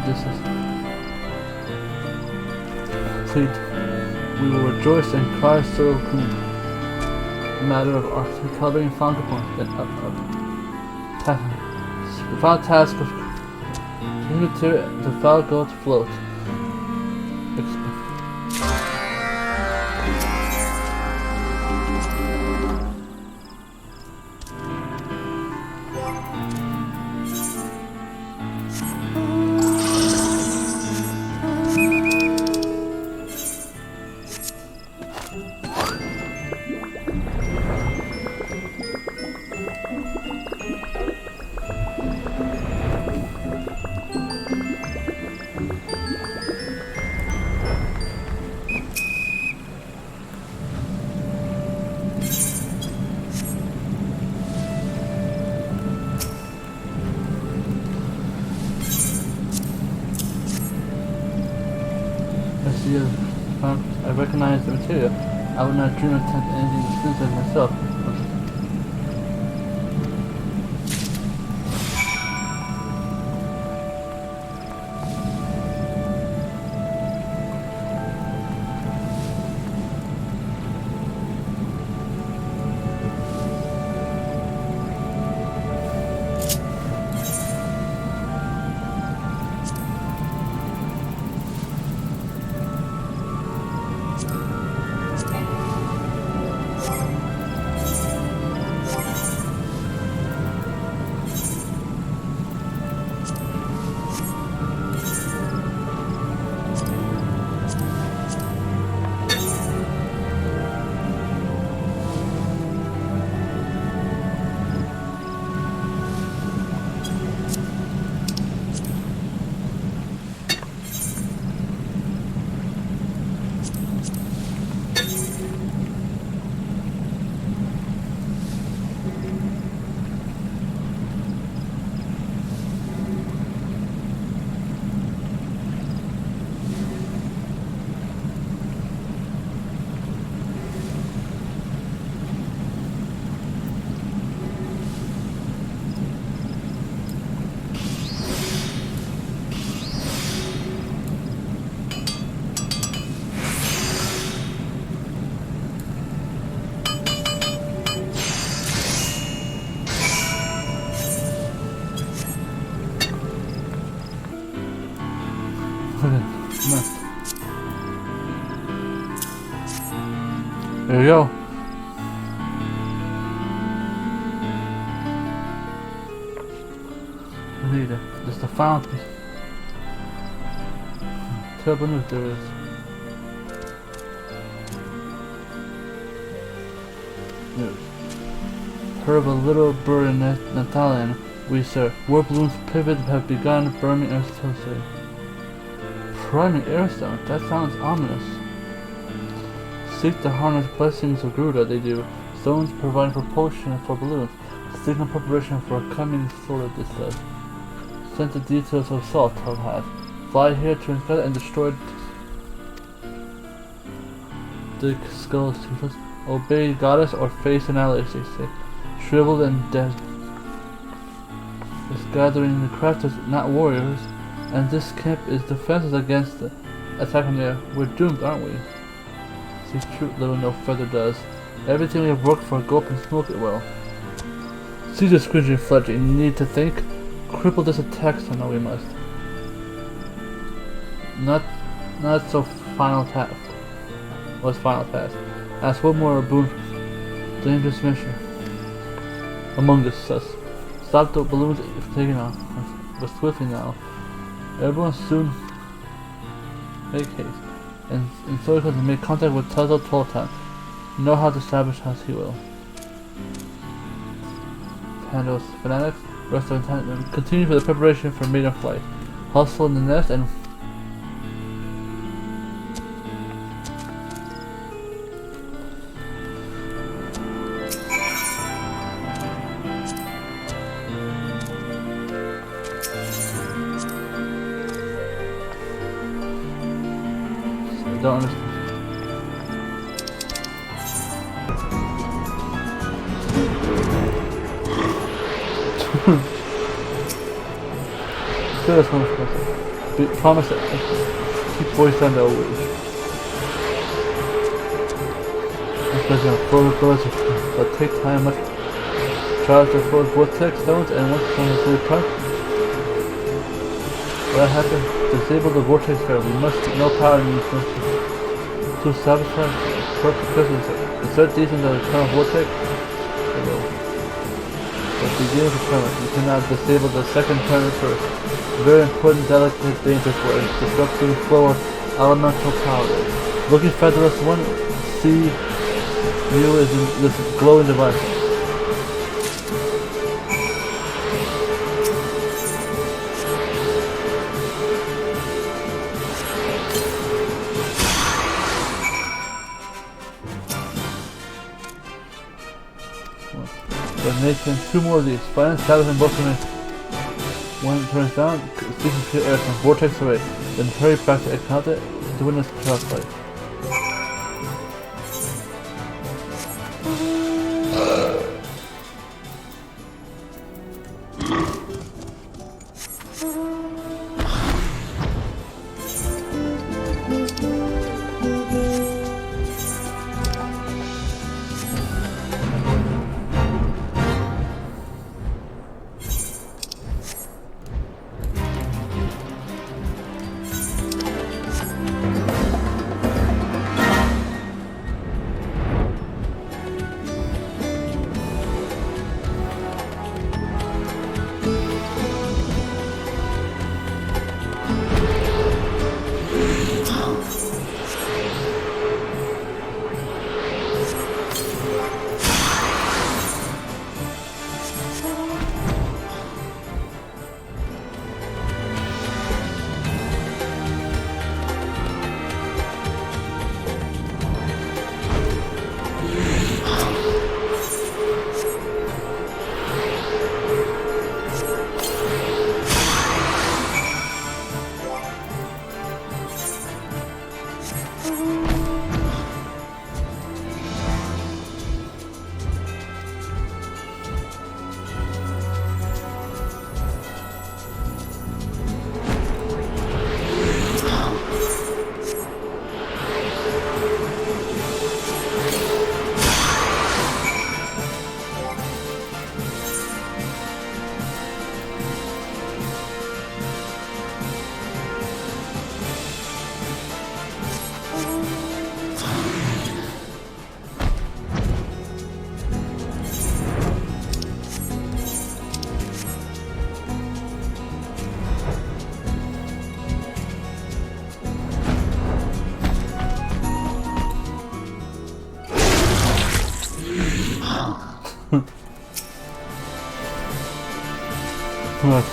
this is complete, we will rejoice and cry so matter of our celebrating final point. Then the final task of the foul goat float. I recognize the material. I would not dream of attempting anything as simple as myself. There we go. This is the final piece. Terrible news there is. News. Heard of a little bird in Natalian. We, sir. War balloons pivot have begun burning airstone. Priming airstone? That sounds ominous. Seek the harness blessings of Gruda, they do. Stones provide propulsion for balloons. Signal preparation for a coming solar distress. Sent the details of assault, I'll have. Fly here to inspect and destroy the skulls. Obey goddess or face an ally, they say. Shriveled and dead. This gathering the crafters, not warriors, and this camp is defenses against the attack on the air. We're doomed, aren't we? See, true little no feather does. Everything we have worked for, go up and smoke it well. Caesar Squidgy and Fletcher, you need to think. Cripple this attack, so now we must. Not so final task. What's final task? Ask one more boon. Dangerous mission. Among us, sus. Stop the balloons if taking off. But swiftly now. Everyone soon make haste. And so he can make contact with Tuzzle 12 times. Know how to establish as he will. Pandos fanatics, rest of the continue for the preparation for maiden flight. Hustle in the nest and don't understand. Still this one. promise to keep voice down always. Especially on full ability, but take time much charge the full vortex stones and once the is fully touched. What happens? Disable the vortex sphere. We must get no power in these to sabotage corrupted crystals. Insert these into the eternal vortex. But begin with the premise. You cannot disable the second turn first. Very important, delicate, dangerous word. Disrupting flow of elemental power. Looking featherless one, see you is in this glowing device. Nathan, 2 more of these. Find status in both of them. One turns down, seeking to air some vortex away. Then hurry back to exalt it to witness the chaos fight.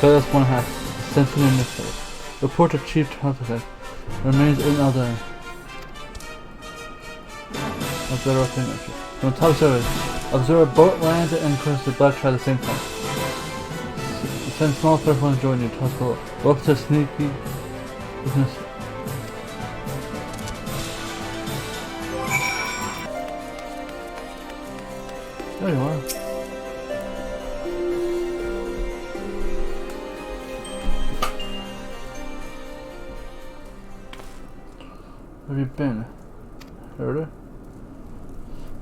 Fearless one has ascension in this place. Report to Chief Transfer. Remains in Alden. Observer signature. From top service. Observe a boat lands and crosses the black try at the same time. Send small first one to join you. Toss below. Welcome to sneaky business. There you are. Where have you been? Heard it?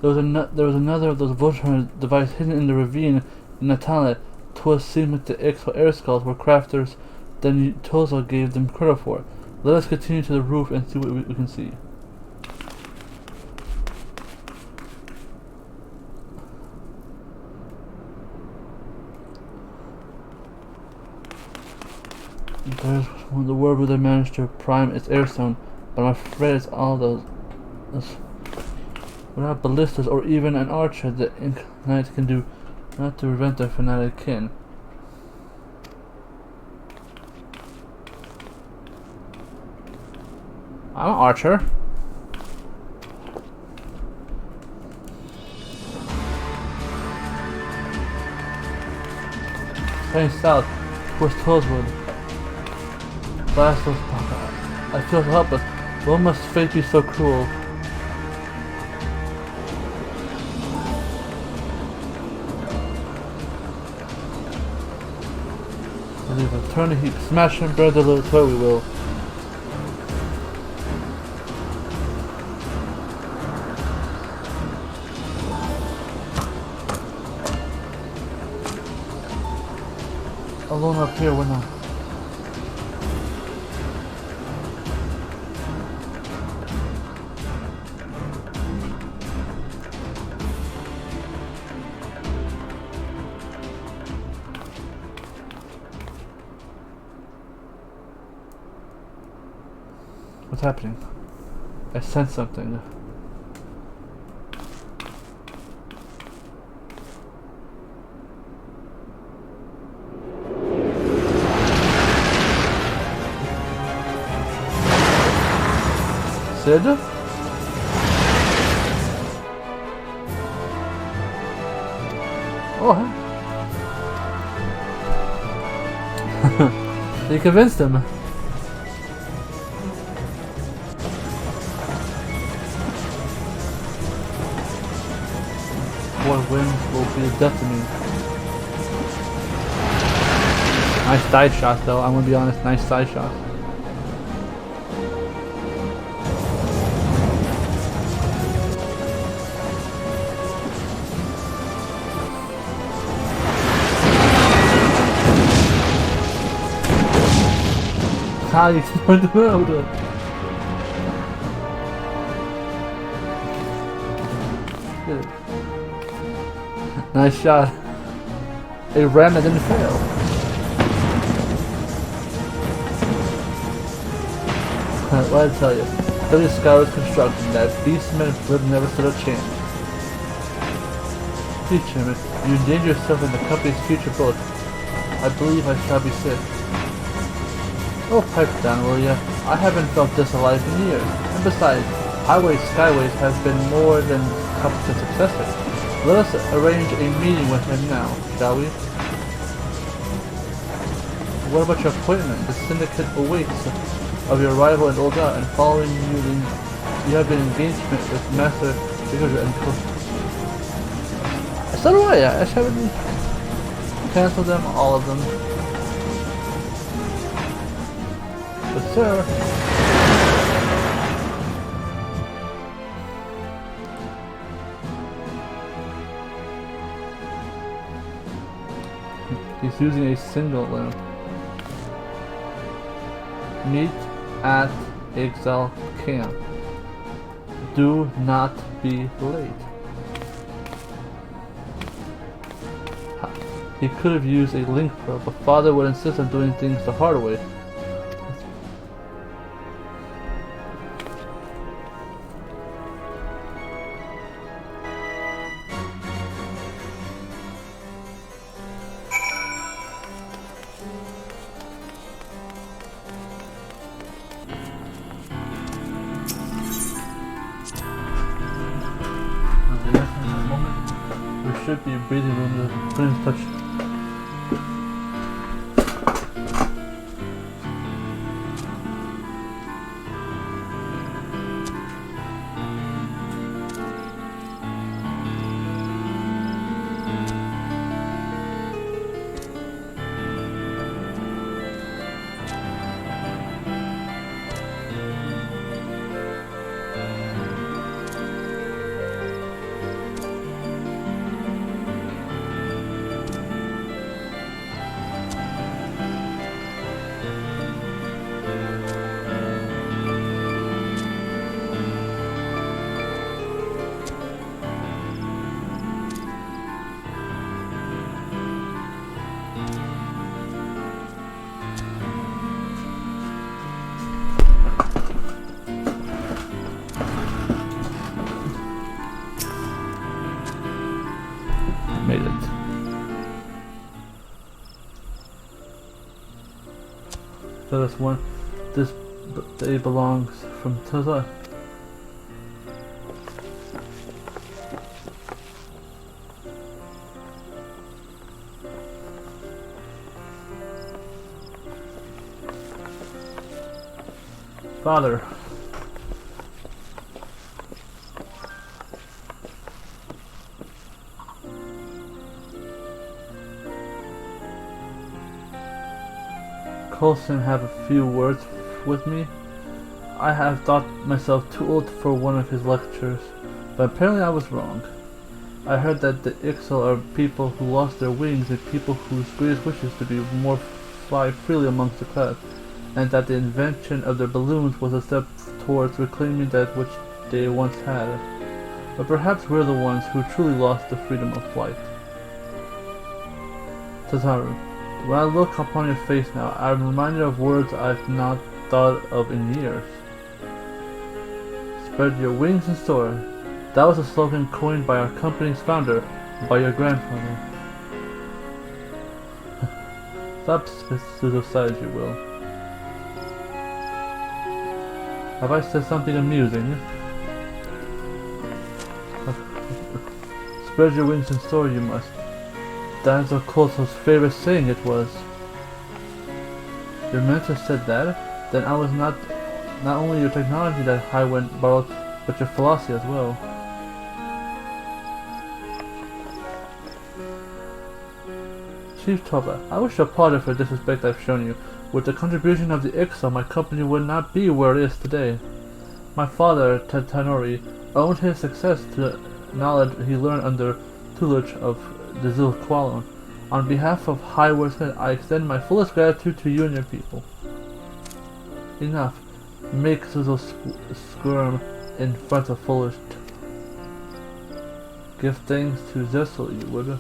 There was another of those vulture devices hidden in the ravine in Natale. 'Twas seemed like the XIV air skulls were crafters than Tozo gave them credit for. Let us continue to the roof and see what we can see. There's the world where they managed to prime its airstone, but I'm afraid it's all those without ballistas or even an archer the Knights can do not to prevent their fanatic kin. I'm an archer. Heading south towards Tollswood. Blast those pockets. I feel helpless. Why must fate be so cruel? leave a turn the heap, smash and burn the little toy we will. Alone up here, we're not. What's happening? I sense something. Sid? Oh, huh? You convinced him. What wins will be the death of me. Nice side shot though, I'm gonna be honest, nice side shot. Ah, you explored the world. Good. Nice shot. A ram that didn't fail. What I tell you, W Skywar's construction, that beastman flip never stood a chance. Please, Chairman, you endanger yourself in the company's future boat. I believe I shall be sick. Oh, pipe down, will ya? I haven't felt this alive in years. And besides, Highways Skyways has been more than competent successor. Let us arrange a meeting with him now, shall we? What about your appointment? The syndicate awaits of your arrival in Olga, and following you have been engagement with Master Kaiser and Co. So do I haven't canceled them, all of them. But sir, he's using a single lamp. Meet at Exile Camp. Do not be late. He could have used a link probe, but Father would insist on doing things the hard way. Should be a breathing room to put in touch. Made it. So this one, this day belongs from Taza. Father. Coulson have a few words with me? I have thought myself too old for one of his lectures, but apparently I was wrong. I heard that the Ixal are people who lost their wings and people whose greatest wish is to be more fly freely amongst the clouds, and that the invention of their balloons was a step towards reclaiming that which they once had. But perhaps we're the ones who truly lost the freedom of flight. Tazaru, when I look upon your face now, I'm reminded of words I've not thought of in years. Spread your wings and soar. That was a slogan coined by our company's founder, by your grandfather. Stop to the side, you will. Have I said something amusing? Spread your wings and soar, you must. That is Oculto's favorite saying it was. Your mentor said that? Then I was not only your technology that I went borrowed, but your philosophy as well. Chief Toba, I wish to apologize for the disrespect I've shown you. With the contribution of the Ixal, my company would not be where it is today. My father, Tanori, owed his success to knowledge he learned under tutelage of the Zil Qualon. On behalf of High Wordsmith, I extend my fullest gratitude to you and your people. Enough. Make Zuzo squirm in front of foolish. Give thanks to Zessel, you would.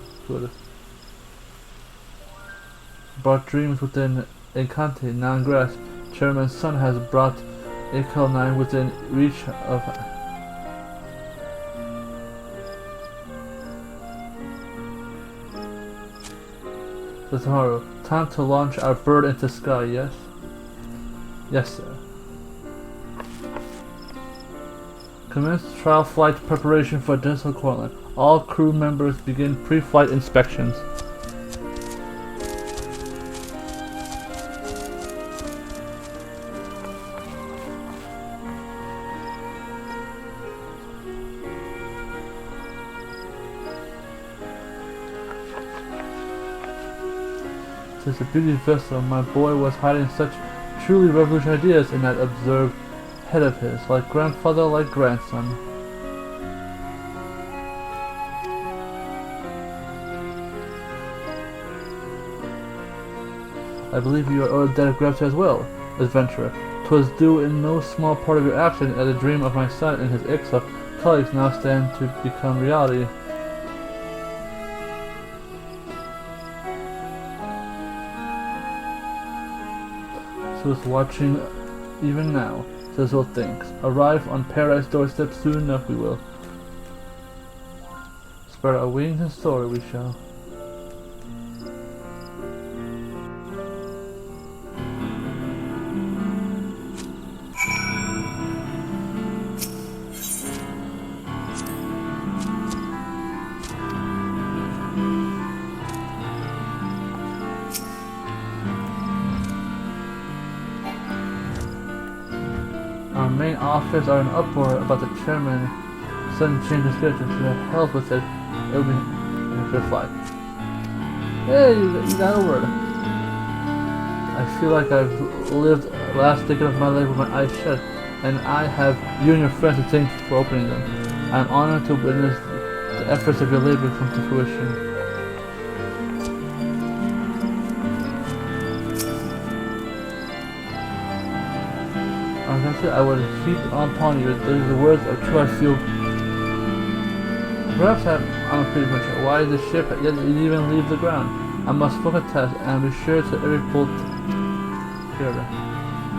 Brought dreams within Encante, non-grasp. Chairman's son has brought Ikel 9 within reach of. So tomorrow, time to launch our bird into sky, yes? Yes, sir. Commence trial flight preparation for Denzel Cortland. All crew members begin pre-flight inspections. Since the beauty vessel, my boy was hiding such truly revolutionary ideas in that observed head of his, like grandfather, like grandson. I believe you are owed a debt of gratitude as well, adventurer. 'Twas due in no small part of your action that the dream of my son and his Ixal colleagues now stand to become reality. So it's watching even now. Cecil thinks. Arrive on paradise doorstep soon enough we will. Spread our wings and soar we shall. Our main officers are in uproar about the chairman sudden change of schedule. To the hell with it. It'll be a good flight. Hey, you got a word. I feel like I've lived the last decade of my life with my eyes shut, and I have you and your friends to thank for opening them. I am honored to witness the efforts of your labor come to fruition. I would heap upon you the words of true I feel. Perhaps I'm pretty mature. Why the ship yet even leave the ground? I must book a test and be sure to every bolt here.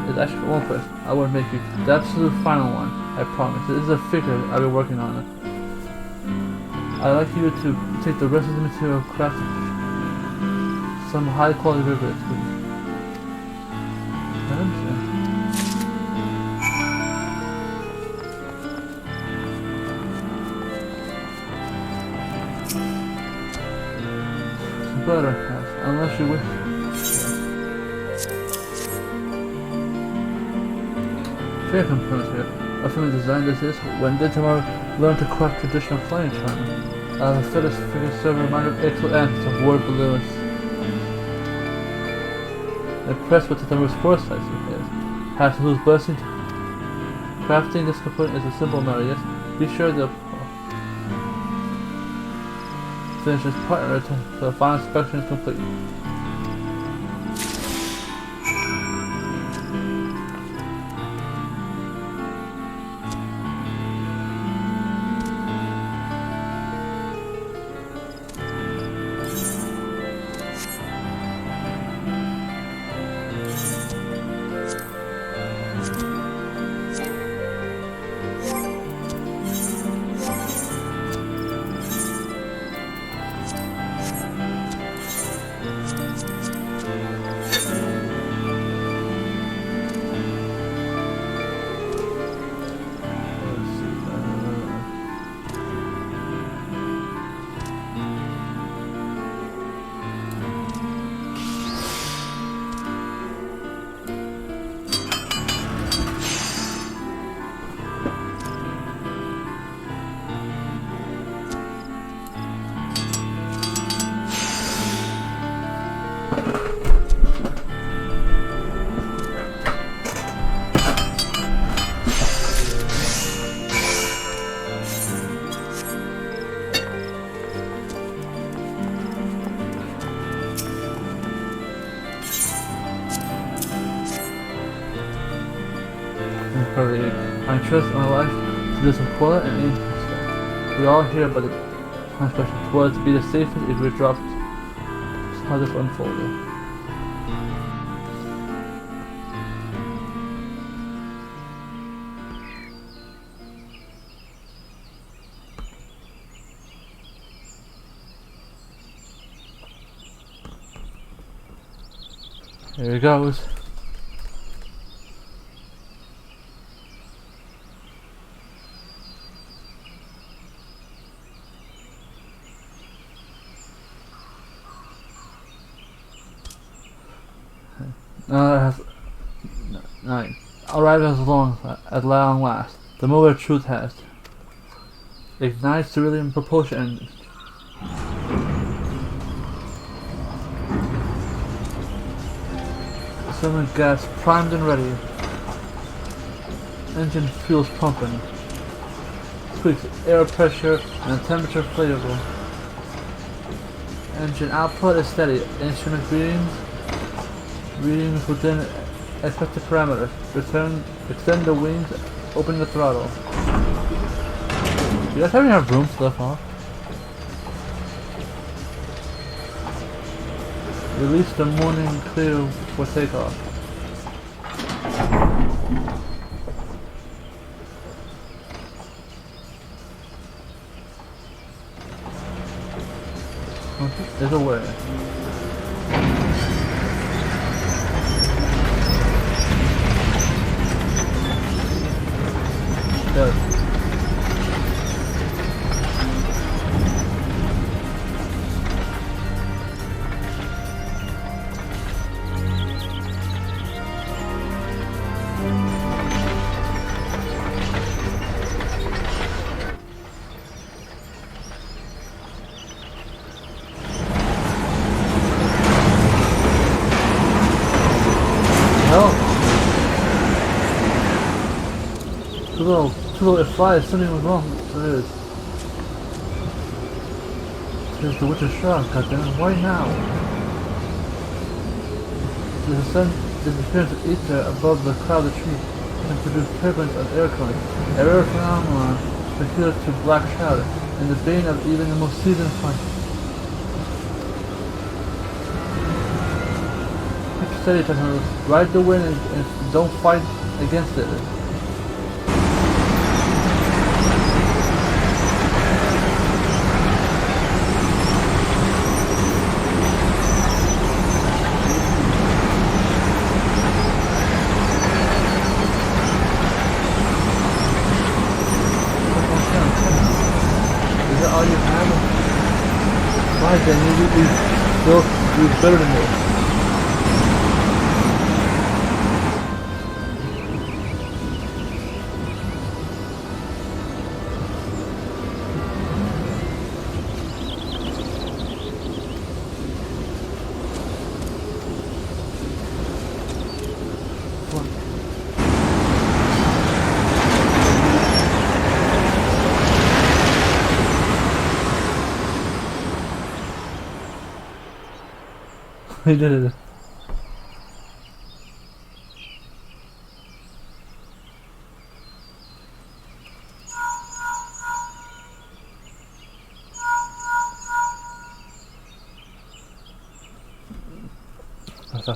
It's actually one question. I will make you the absolute final one. I promise. It is a figure I've been working on it. I'd like you to take the rest of the material, craft some high quality rivets. I understand. Better, unless you wish. Fair components here. A family design this is when did tomorrow learn to craft traditional flying charm. The fittest figure serve a reminder of excellent answers of war balloons. Impressed with the numerous foresight he has. Has whose blessing crafting this component is a simple matter, yes. Be sure to finish his partner until the final inspection is complete. I entrust my life to this Aquila and Angel. We all hear about the transgression. Aquila to be the safest if we drop how this unfolded. Here it goes. It has 9. Arrived as long at long last. The moment of truth has ignites cerulean propulsion engines. Seven gas primed and ready. Engine fuels pumping. Squeaks air pressure and temperature favorable. Engine output is steady. Instrument readings within expected parameters. Extend the wings, open the throttle. Do you guys have any room to lift off? Release the morning clear for takeoff. Is away. Good. Too low, it flies, something was wrong. It is. Here's the witch's shroud, goddammit. Why now? The sudden disappearance of ether above the clouded tree can produce turbulence of air currents, a rare phenomenon peculiar to black shroud, and the bane of even the most seasoned fight. Keep steady, Techno. Ride the wind and don't fight against it. Then you will do better than this. He did it.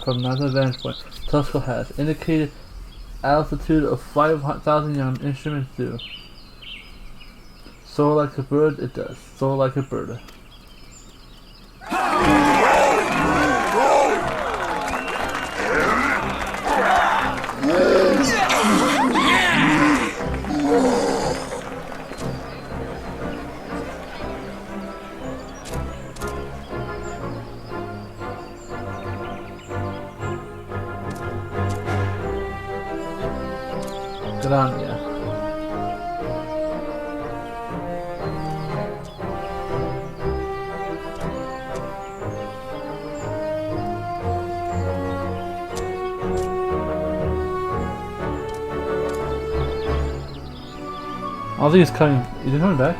From another vantage point, telescope has indicated altitude of 5,000 young instruments do. Soar like a bird, it does. Soar like a bird. Get on, yeah. I think he's coming. Is he coming back?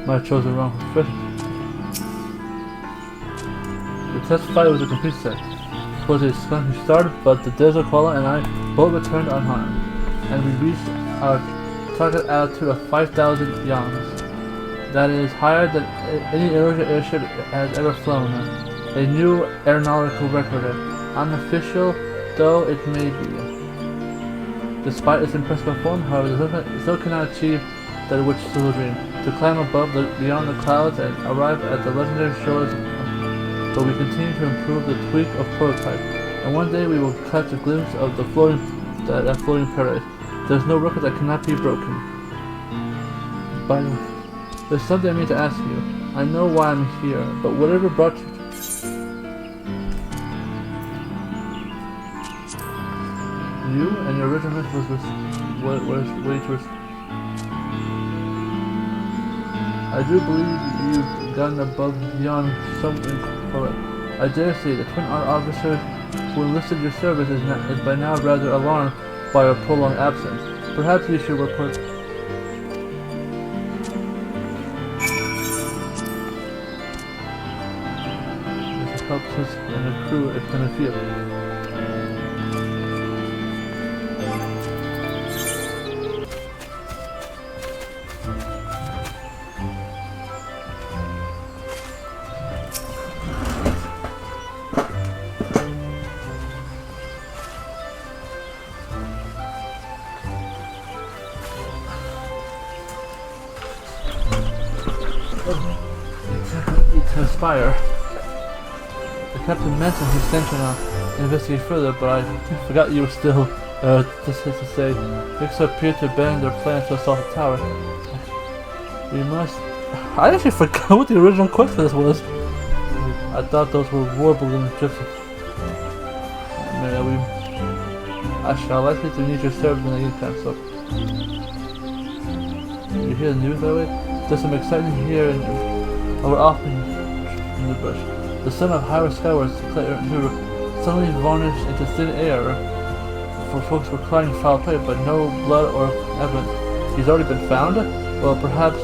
Might have chosen the wrong profession. The test fight was a complete set. It was a skunky start, but the desert koala and I both returned unharmed, and we reached our target altitude of 5,000 yams. That is higher than any airship has ever flown. A new aeronautical record, unofficial though it may be. Despite its impressive form, however, it still cannot achieve that which still a dream, to climb above beyond the clouds and arrive at the legendary shores. But we continue to improve the tweak of prototype, and one day we will catch a glimpse of the floating paradise. There's no record that cannot be broken. By the way, there's something I need to ask you. I know why I'm here, but whatever brought you and your original mission was I do believe you've gotten above and beyond something correct. I dare say the twin officer who enlisted your service is by now rather alarmed by your prolonged absence. Perhaps you should report. This has helped his and the crew at Penfield. Fire. The captain mentioned his intention to investigate further, but I forgot you were still, this is to say, Vix appeared to abandon their plans to assault the tower. We must... I actually forgot what the original quest for this was. I thought those were war balloons just... I shall likely to need your service in the meantime, so... You hear the news, by the way? There's some excitement here and we're off in the bush. The son of Higher Skyward's who suddenly vanished into thin air. For folks were crying foul play, but no blood or evidence. He's already been found? Well, perhaps...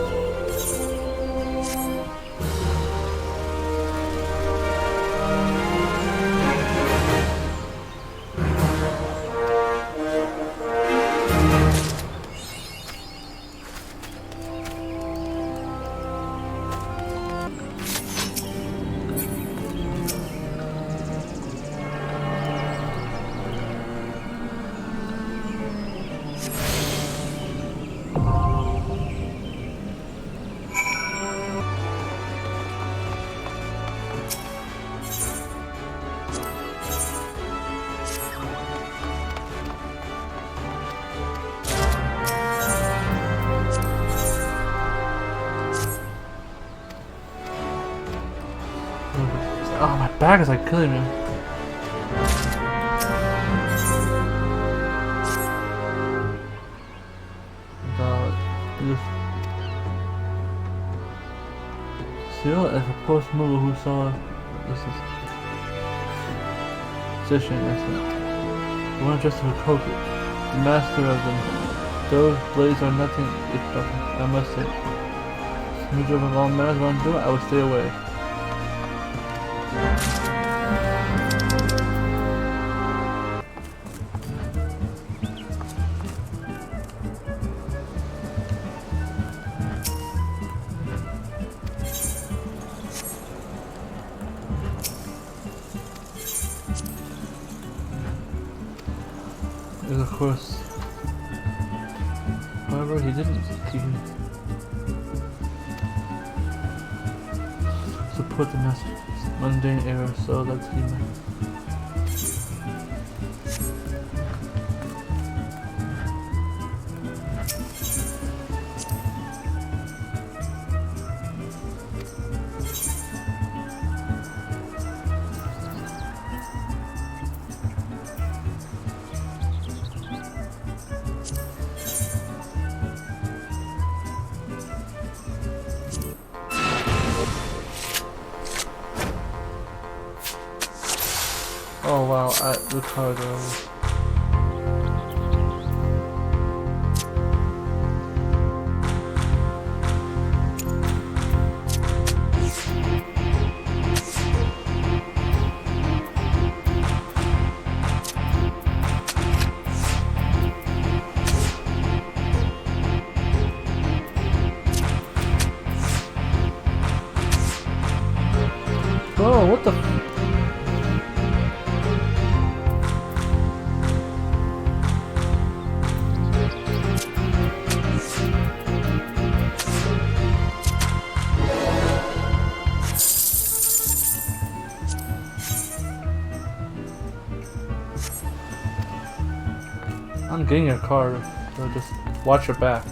Oh, my back is like killing me. Still, as a post-mover who saw this is position, that's it. The one just for Koku, the master of them. Those blades are nothing if nothing, I must say. Smooth of all matters want to do it, I would stay away. And of course, however, he didn't support the mundane error, so that he might. Oh wow, the cargo. Oh, what the f- I'm getting your car, so just watch your back.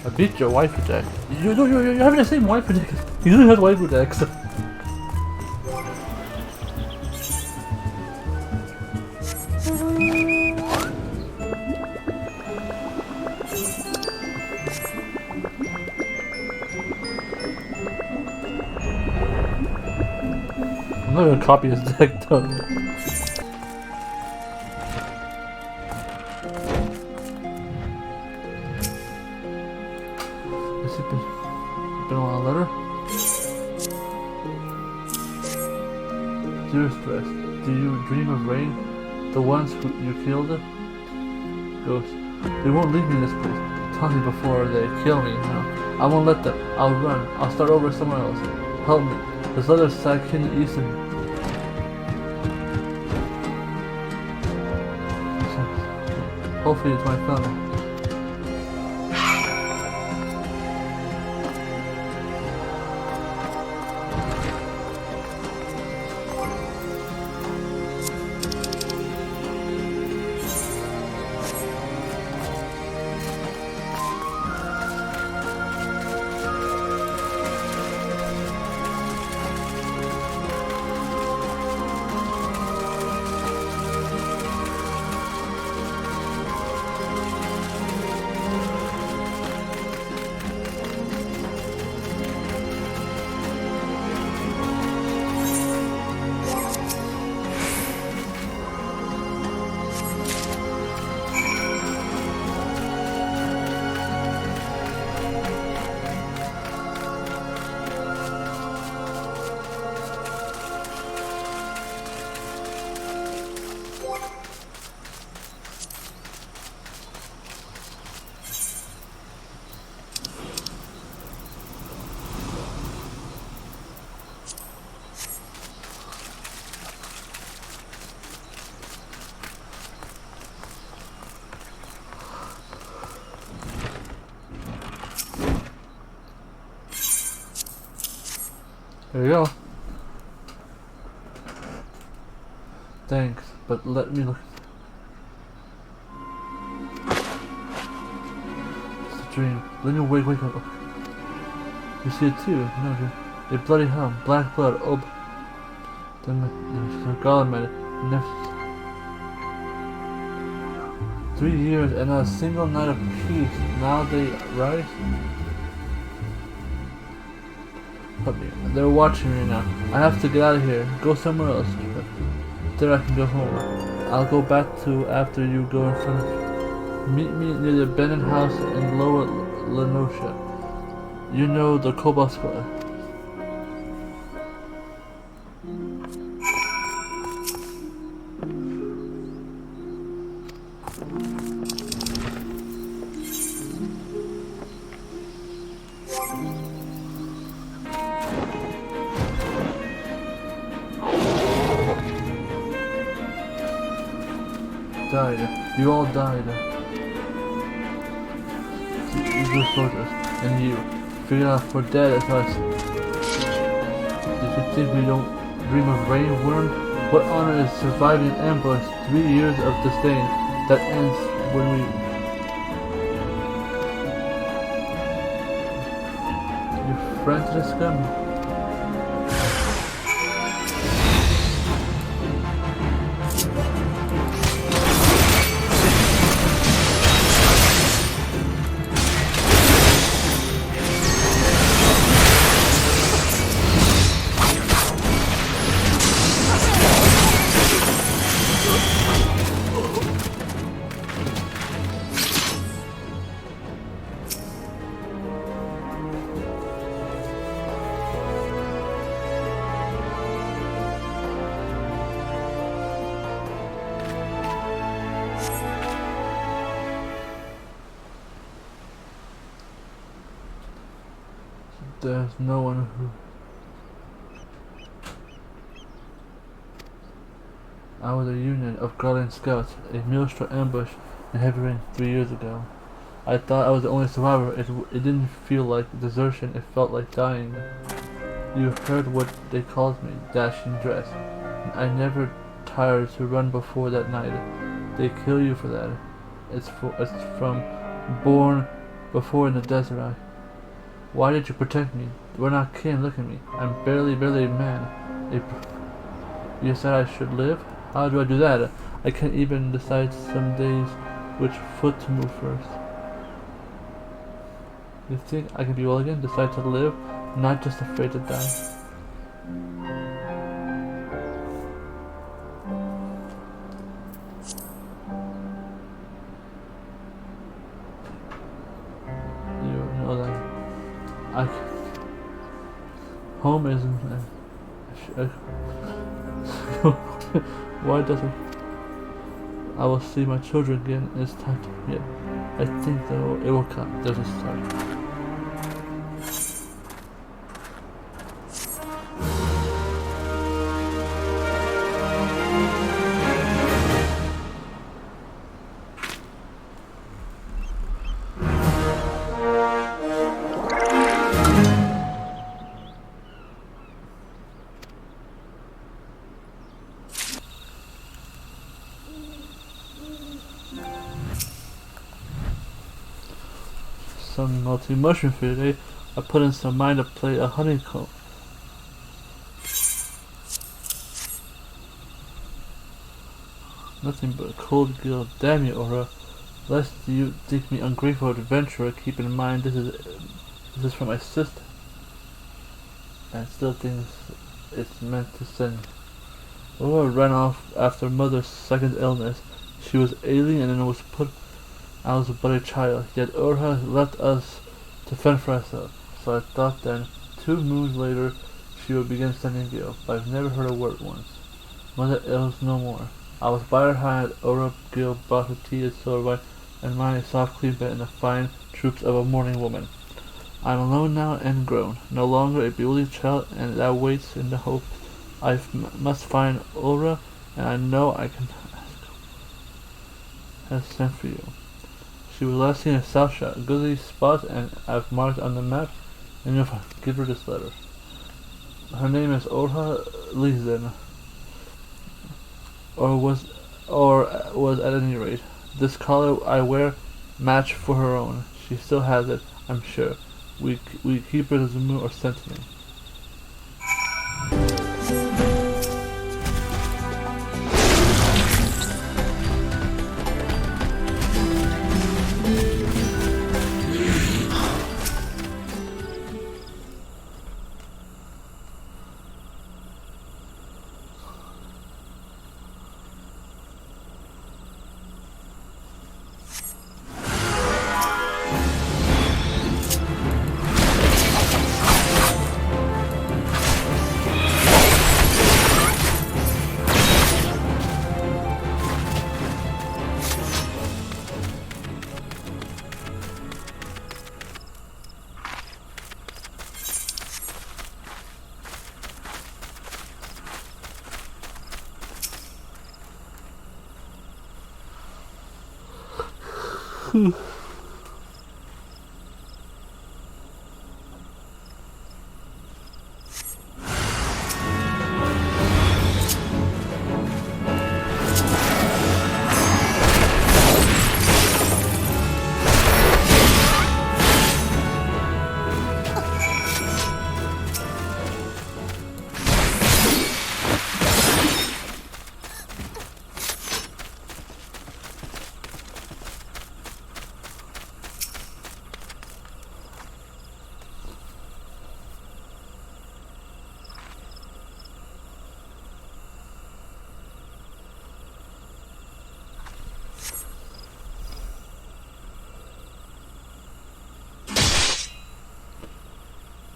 I beat your waifu deck. You're having the same waifu deck. You usually have waifu decks. I'm not gonna copy his deck though. Has it been on a letter? Dearest Dress, do you dream of Rain? The ones who you killed? Ghost, they won't leave me in this place. Tell me before they kill me, you know. I won't let them. I'll run. I'll start over somewhere else. Help me. This other side Kenan east of me. Hopefully it's my family. There you go. Thanks, but let me look. It's a dream. Let me wake up. You see it too, don't you? A bloody helm, black blood, The government never. 3 years and not a single night of peace. Now they rise. But they're watching me now. I have to get out of here. Go somewhere else. There I can go home. I'll go back to after you go in front of. Meet me near the abandoned house in Lower Lenosha. You know the Cobalt Square. Died. You all died. You good soldiers. And you. Figured out for dead as us. Did you think we don't dream of rain, Worm? What honor is surviving an ambush? 3 years of disdain that ends when we... You friend to the scum? There's no one who... I was a unit of Guardian Scouts, a Maelstrom ambush in Heavy Rain 3 years ago. I thought I was the only survivor. It didn't feel like desertion, it felt like dying. You heard what they called me, Dashing Dress. I never tired to run before that night. They kill you for that. It's from born before in the desert. Why did you protect me? We're not kin, look at me. I'm barely a man. You said I should live? How do I do that? I can't even decide some days which foot to move first. You think I can be well again? Decide to live? Not just afraid to die. You know that. Home isn't. Why doesn't? I will see my children again. It's time to. Yeah, I think though it will come. There's a start. Some multi mushroom food, eh? I put in some mind to play a honeycomb. Nothing but a cold guilt. Damn you, Aura. Lest you think me ungrateful adventurer, keep in mind this is for my sister. And still thinks it's meant to send. Aura ran off after mother's second illness. She was ailing and then was put. I was but a child, yet Urha left us to fend for ourselves. So I thought then, 2 moons later, she would begin sending Gil, but I've never heard a word once. Mother ills no more. I was by her hand, Urha Gil brought her tea and silverware, and mine a soft clean bed and the fine troops of a mourning woman. I am alone now and grown, no longer a bewildered child, and that waits in the hope I must find Urha, and I know I can has sent for you. She was last seen in South Shot, a goodly spot, and I've marked on the map, and you'll give her this letter. Her name is Orha Lizen, or was at any rate. This collar I wear match for her own. She still has it, I'm sure. We keep her as a moon or sentiment.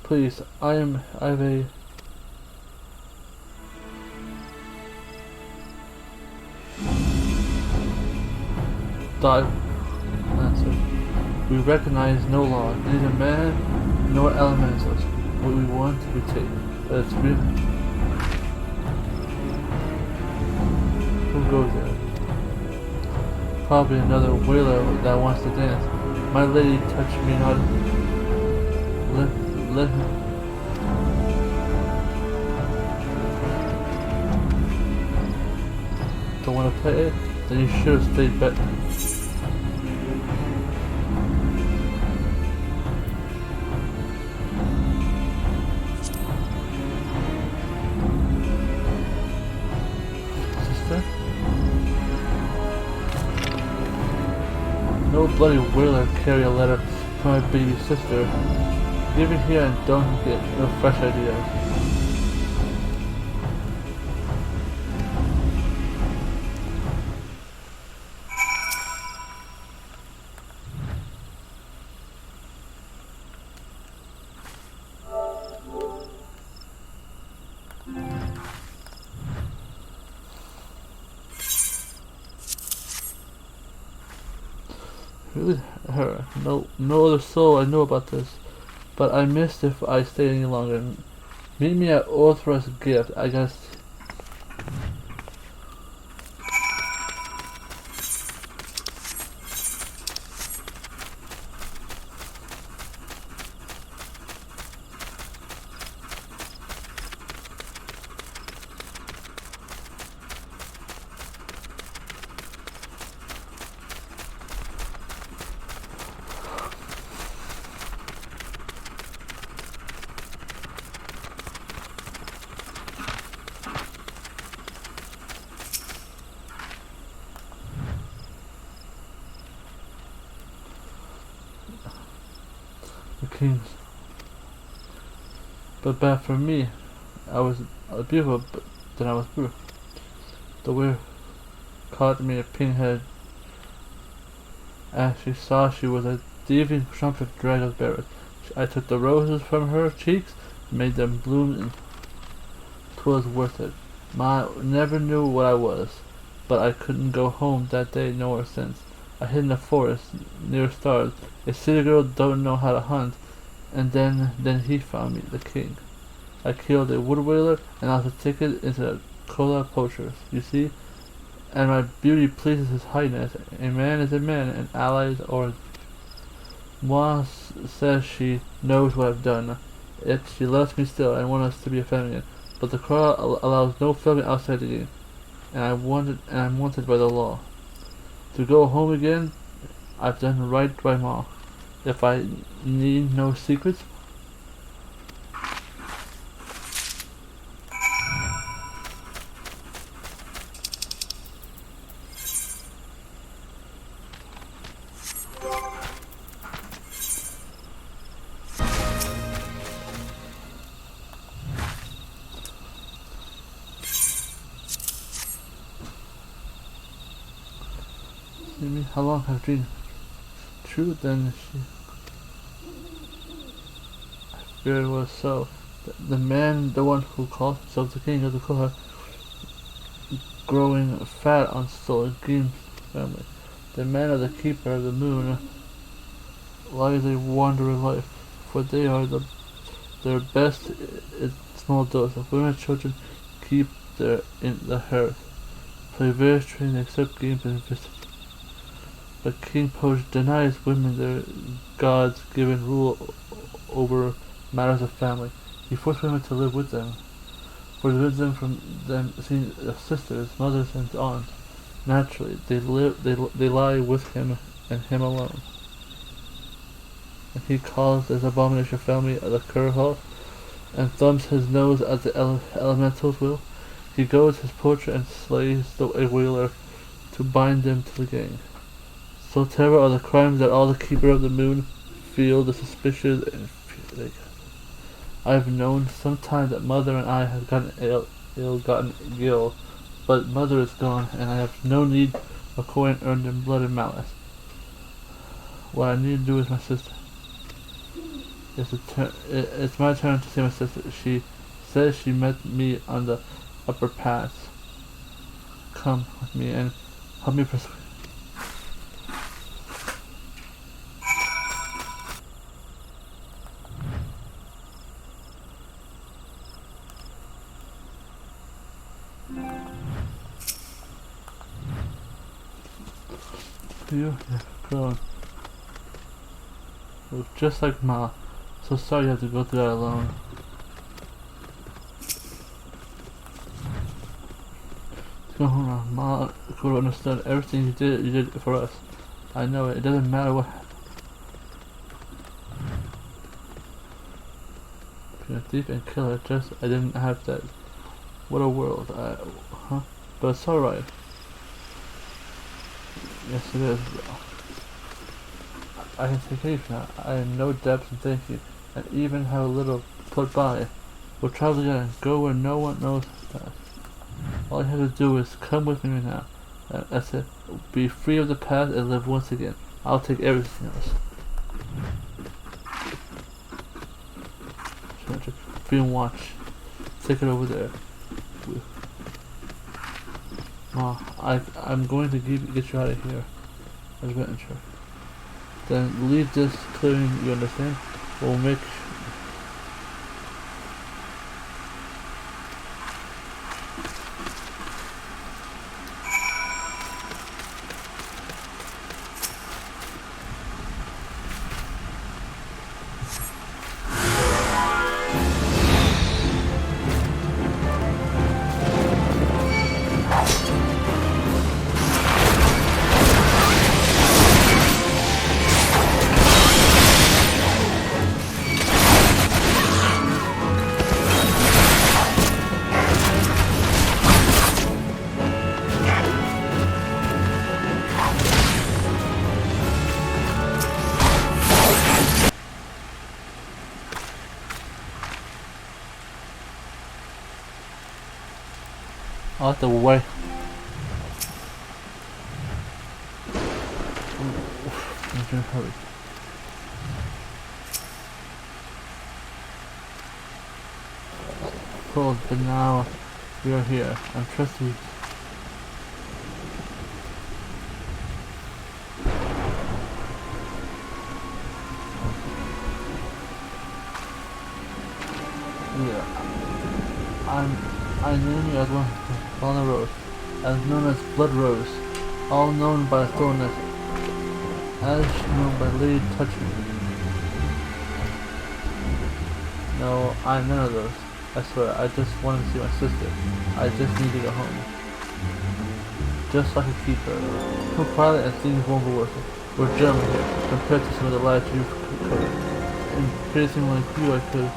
Please, I've a... Die. Answer. We recognize no law, neither man nor elementals. What we want, we take. But it's real. Who goes there? Probably another whaler that wants to dance. My lady touched me not. Let him. Don't want to play it? Then you should have stayed back. Sister? No bloody whaler carry a letter from my baby sister. Give it here and don't get no fresh ideas. Really? Her. No other soul I know about this. But I missed if I stay any longer. Meet me at Orthra's gift, I guess. The kings. But bad for me. I was beautiful, but then I was brutal. The weird caught me a pinhead as she saw she was a thieving, presumptive drag of bearers. I took the roses from her cheeks, made them bloom, and 'twas worth it. Ma never knew what I was, but I couldn't go home that day nor since. I hid in the forest near stars. A city girl don't know how to hunt, and then he found me, the king. I killed a wood whaler and lost a ticket into the cola poachers, you see? And my beauty pleases his highness. A man is a man, and allies or... Ma says she knows what I've done. Yet she loves me still and wants us to be feminine. But the crown allows no feminine outside the game. And I'm wanted by the law. To go home again, I've done right by Ma. If I need no secrets, how long have dreamed true? Then she... I fear it was so. The man, the one who calls himself the king of the Koha, growing fat on Soul Game's family. The man of the keeper of the moon lies a wandering life, for they are their best in small doses. Women and children keep their in the hearth, play various training, accept games and visit. But King Posh denies women their God's given rule over matters of family. He forced women to live with them, forbids them from them seeing sisters, mothers, and aunts. Naturally, they lie with him and him alone. And he calls this abomination family the Kurhal, and thumbs his nose at the elementals will. He goes his poacher and slays the whaler to bind them to the gang. So terrible are the crimes that all the keeper of the moon feel the suspicion and I have known sometime that mother and I have gotten ill, but mother is gone, and I have no need of coin earned in blood and malice. What I need to do is my sister. It's my turn to see my sister. She says she met me on the upper pass. Come with me and help me persuade. You have grown. Look just like Ma. So sorry you have to go through that alone. Go home, Ma could understand everything you did for us. I know it. It doesn't matter what happened. You're a thief and killer. Just I didn't have that. What a world. But it's alright. Yes, it is. I can take care of you now. I have no debts and thank you, and even have a little put by. We'll travel together and go where no one knows us. All you have to do is come with me now. That's it. Be free of the past and live once again. I'll take everything else. Film watch. Take it over there. I'm going to get you out of here. Adventure. Then leave this clearing, you understand? We'll make out the way. I'm gonna hurry. Cold, but now we are here. I'm trusting you. I knew you as one on the rose, as known as Blood Rose, all known by Thorness, as known by Lady Touching. No, I'm none of those. I swear, I just wanted to see my sister. I just need to go home. Just like a keeper. Come quietly and things won't be worth it. We're German here, compared to some of the lives you've covered. And pretty like you, I could.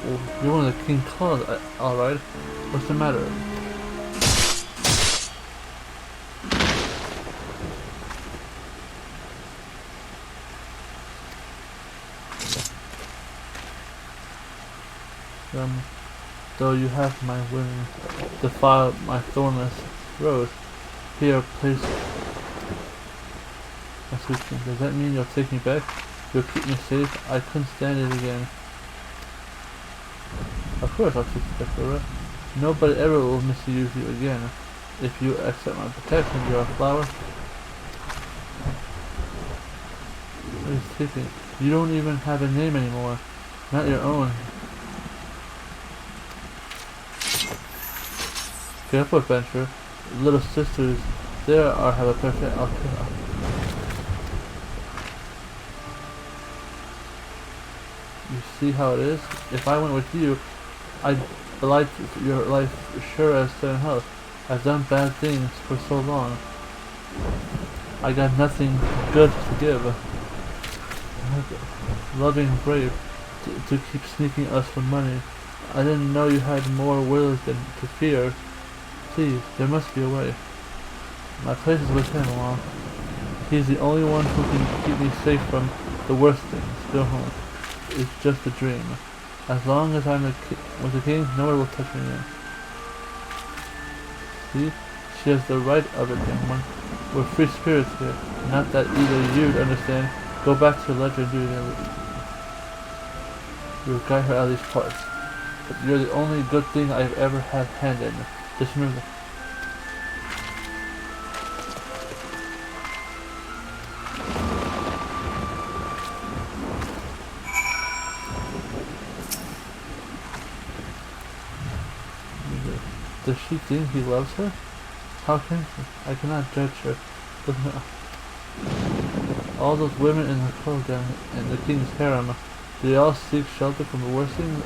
Well, you're one of the King Claws, alright. What's the matter? Though you have my women defile my thornless rose, here, place my sweet king. Does that mean you'll take me back? You'll keep me safe? I couldn't stand it again. Of course I'll take you back, Laura. Nobody ever will misuse you again. If you accept my protection, you're a flower. What is taking? You don't even have a name anymore. Not your own. Careful, adventurer. Little sisters there or have a perfect outcome. You see how it is? If I went with you, I'd blight your life sure as stone health. I've done bad things for so long. I got nothing good to give. Loving brave to keep sneaking us for money. I didn't know you had more wills than to fear. Please, there must be a way. My place is with him, Mom. He's the only one who can keep me safe from the worst things. Go home. It's just a dream. As long as I'm with the king, no one will touch me now. See? She has the right of it, young one. We're free spirits here. Not that either you'd understand. Go back to your ledger and do it. You'll guide her out of these parts. But you're the only good thing I've ever had hand in. Just remember. Does she think he loves her? How can she? I cannot judge her. All those women in the program and the king's harem, do they all seek shelter from the worst thing?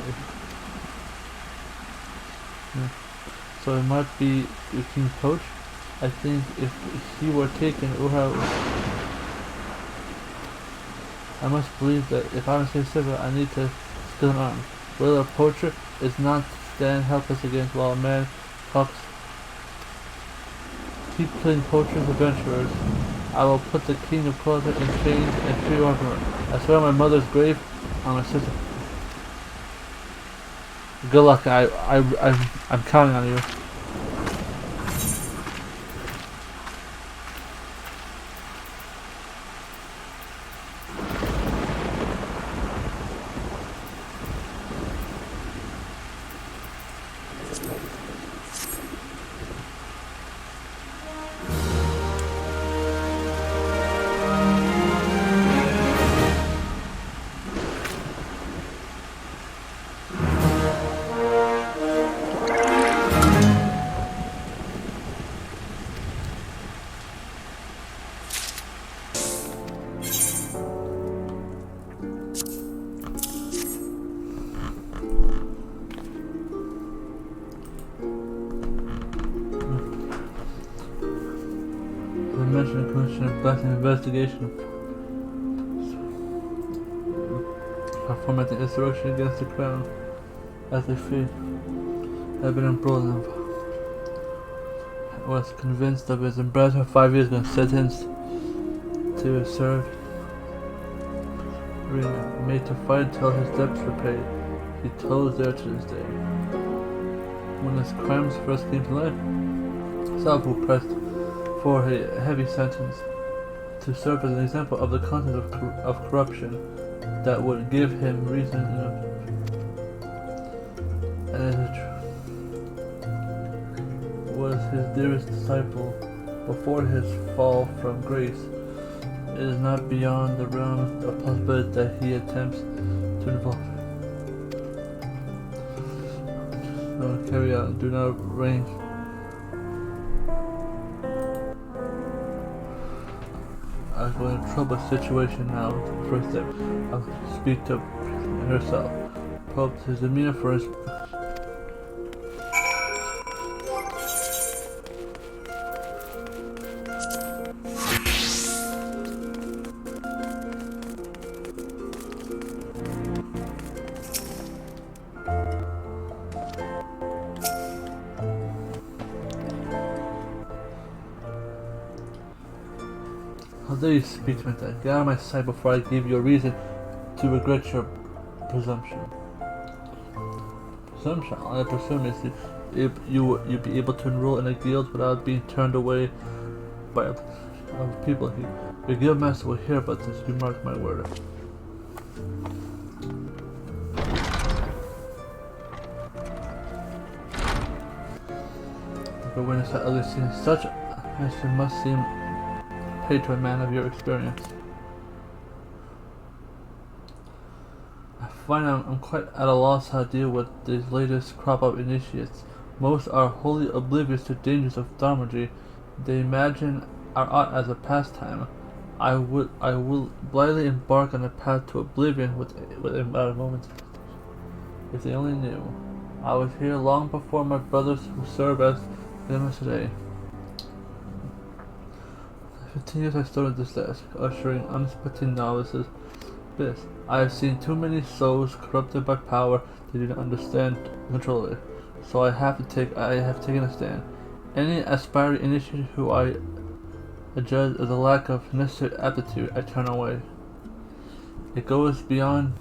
So it might be the king coach. I think if he were taken, I must believe that if I want to save Siva, I need to steal an arm. Will a poacher is not to stand helpless against while a man talks. Keep killing poachers, adventurers. I will put the king of Kaiser in chains and free armor. I swear on my mother's grave, on my sister. Good luck. I'm counting on you. Investigation performing insurrection against the crown as they feared had been emboldened. Was convinced of his imprisonment for 5 years and sentenced to serve made to fight until his debts were paid. He toes there to this day. When his crimes first came to light, Salvo pressed for a heavy sentence to serve as an example of the content of corruption that would give him reason enough. And it was his dearest disciple before his fall from grace. It is not beyond the realm of possibility that he attempts to involve. No, carry out, do not range. I'm in a troubled situation now. First step, I'll speak to herself. Probe his demeanor for his. How dare you speak to me like that? Get out of my sight before I give you a reason to regret your presumption. Presumption? All I presume is if you'd be able to enroll in a guild without being turned away by other people here. Your guild master will hear about this, you mark my word. But when it's at others seen such as it must seem paid to a man of your experience. I find I'm quite at a loss how to deal with these latest crop of initiates. Most are wholly oblivious to dangers of thaumaturgy They imagine our art as a pastime. I will blindly embark on a path to oblivion within a moment. If they only knew. I was here long before my brothers who serve as them today. For 15 years I stood at this desk, ushering unsuspecting novices. This. I have seen too many souls corrupted by power they do not understand and control it. So I have taken a stand. Any aspiring initiate who I judge as a lack of necessary aptitude, I turn away. It goes beyond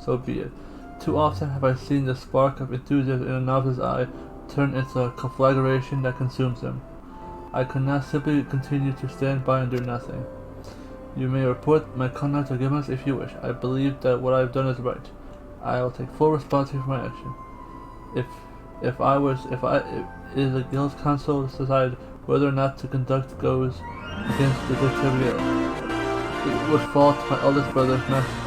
so be it. Too often have I seen the spark of enthusiasm in a novice's eye turn into a conflagration that consumes him. I could not simply continue to stand by and do nothing. You may report my conduct or givens if you wish. I believe that what I have done is right. I will take full responsibility for my action. If it is the guild's council to decide whether or not to conduct goes against the dictator of the guild, it would fall to my eldest brother, Master.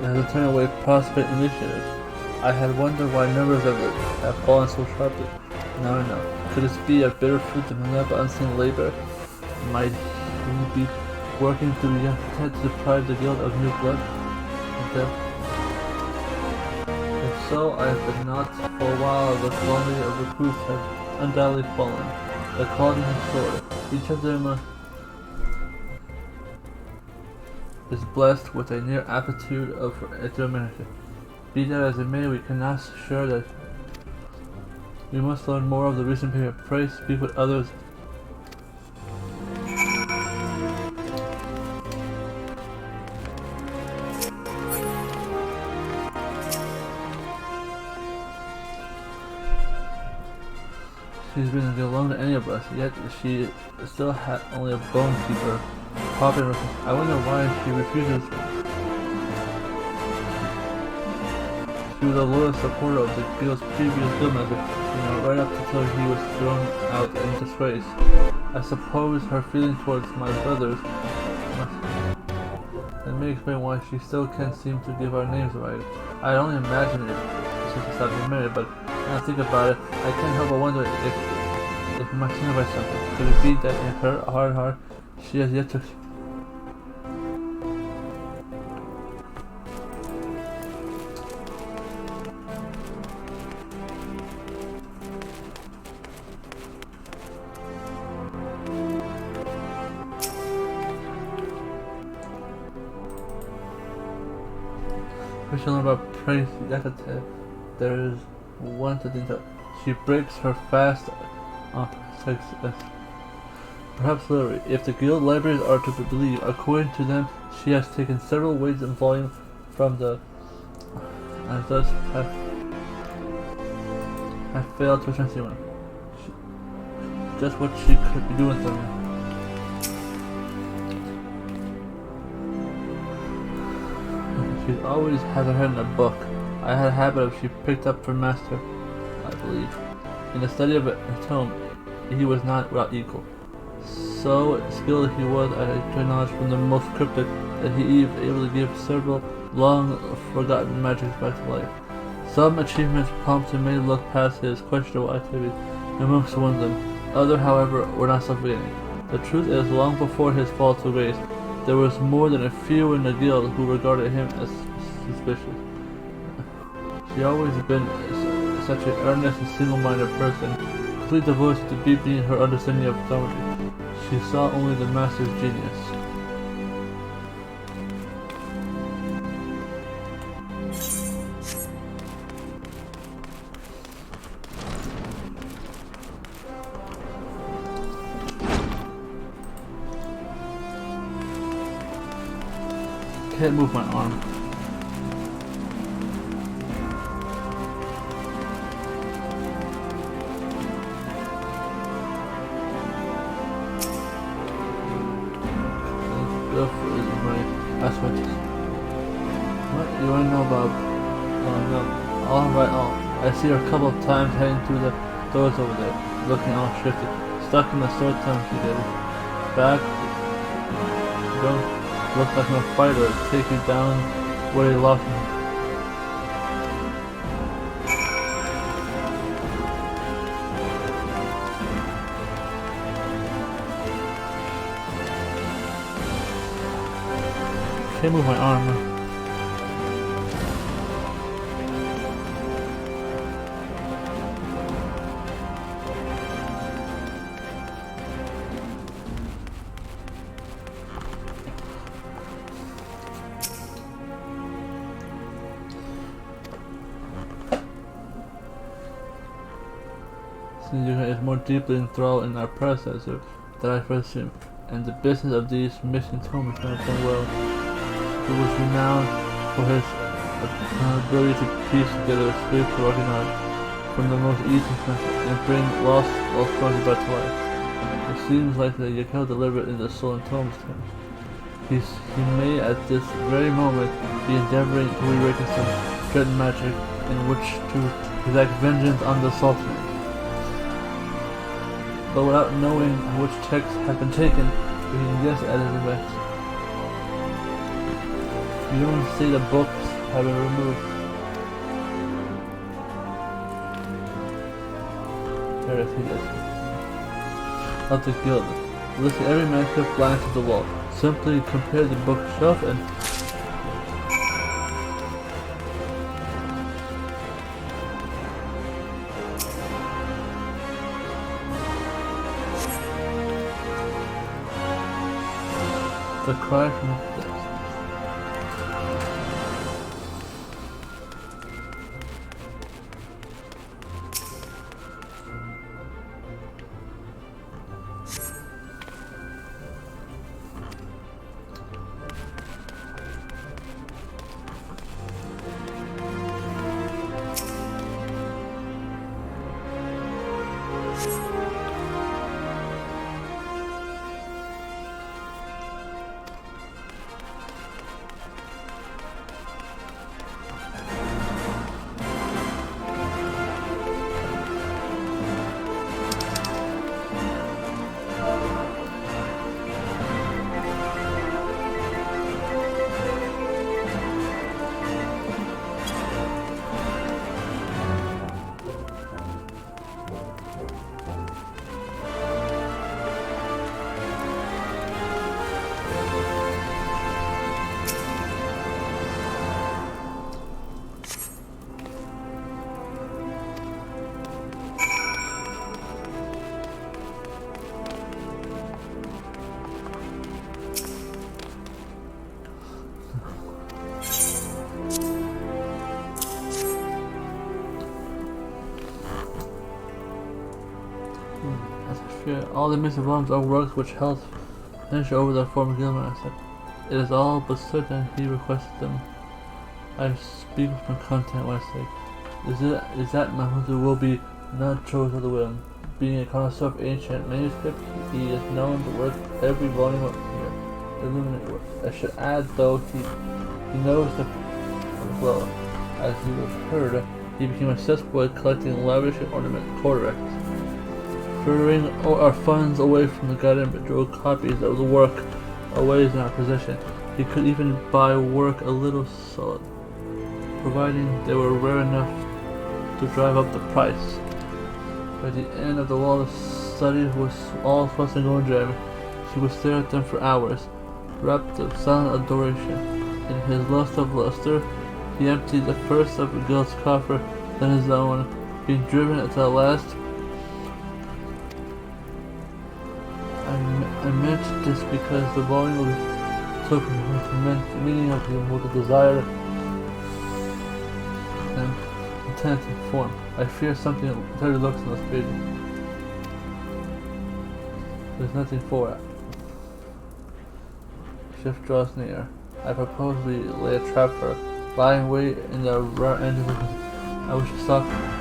As a turn away prospect initiative, I had wondered why members of it have fallen so sharply. Now I know. Could this be a bitter fruit of never unseen labor? Might he be working through young intent to deprive the guild of new blood and death? If so, I have been not for a while. The quality of recruits has undoubtedly fallen. The quality has soared. Each of them is blessed with a near aptitude of determination. Be that as it may, we cannot assure that we must learn more of the recent period. Pray speak with others. She's been in the longer than any of us, yet she still had only a bone keeper. I wonder why she refuses. She was a loyal supporter of the guild's previous guildmaster, right up until he was thrown out in disgrace. I suppose her feeling towards my brothers may explain why she still can't seem to give our names right. I only imagine it since I stopped being married, but when I think about it, I can't help but wonder if my signify something. Could it be that in her heart she has yet to about praise Yakata? There is one to think that she breaks her fast on success. Perhaps literally, if the guild libraries are to be believed, according to them, she has taken several weights in volume from the and thus have failed to return anyone. Just what she could be doing something. She's always had her head in a book. I had a habit of she picked up from Master, I believe. In the study of his tome, he was not without equal. So skilled he was, I acknowledged from the most cryptic that he was able to give several long-forgotten magics back to life. Some achievements prompted me to look past his questionable activities, amongst one of them. Others, however, were not so forgetting. The truth is, long before his fall to grace, there was more than a few in the guild who regarded him as suspicious. She always been such an earnest and single-minded person, completely devoted to deepening her understanding of authority. She saw only the master's genius. Can't move my arm. still is money. That's what. What you want to know about? Oh no. Alright, I see her a couple of times heading through the doors over there, looking all shifted. Stuck in the sword time together. Back. Don't look like no fighter. Take you down where you lost me. Can't move my arm. Since is more deeply enthralled in our predecessor than I first assumed, and the business of these missing tomes is not done well. He was renowned for his ability to piece together spiritual arcana from the most easy method and bring lost stories back to life. It seems like the Yakel delivered in the soul and tomes to him. He may at this very moment be endeavoring to reawaken some dread magic in which to exact vengeance on the Sultan. But without knowing which texts have been taken, we can guess at his effect. You don't see the books have been removed. There it is. Of the guild. Listing every manuscript blind to the wall. Simply compare the bookshelf and the cry from the depths. All the missing volumes are works which held finish over the former guildmaster. It is all but certain he requested them. I speak from content when I say, is that Mahutu will be not chosen of the will. Being a connoisseur of ancient manuscripts, he is known to work every volume of here. Illuminate work. I should add though he knows the well, as you have heard, he became a cesspool collecting lavish ornament quarterbacks. Furthering our funds away from the god individual copies of the work always in our possession. He could even buy work a little solid, providing they were rare enough to drive up the price. By the end of the lawless study was all frost and gold gem. She would stare at them for hours, wrapped in silent adoration. In his lust of luster, he emptied the first of the guild's coffer, then his own, being driven at the last. I mentioned this because the volume of the token was meant meaning of him with a desire and intent in form. I fear something dirty looks in this page. There's nothing for it. Shift draws near. I propose we lay a trap for her, lying wait in the rare end of the I wish to stop her.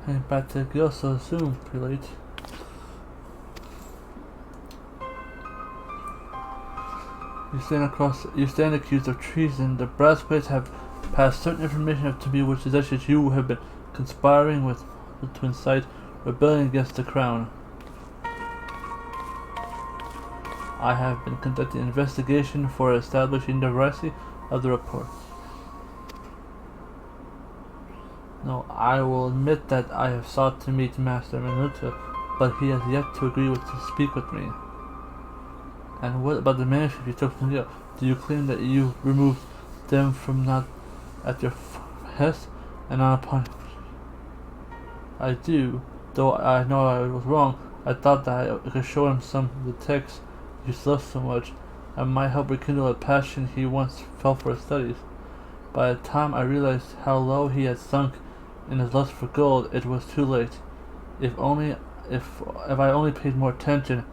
Heading back to the guild so soon, prelate. You stand accused of treason. The brass plates have passed certain information up to me which suggests that you have been conspiring to incite rebellion against the crown. I have been conducting an investigation for establishing the veracity of the report. No, I will admit that I have sought to meet Master Minuta, but he has yet to agree to speak with me. And what about the manuscript you took from the guild? Do you claim that you removed them from not at your behest and not upon? I do, though I know I was wrong. I thought that I could show him some of the texts you loved so much, and might help rekindle a passion he once felt for his studies. By the time I realized how low he had sunk in his lust for gold, it was too late. If I only paid more attention,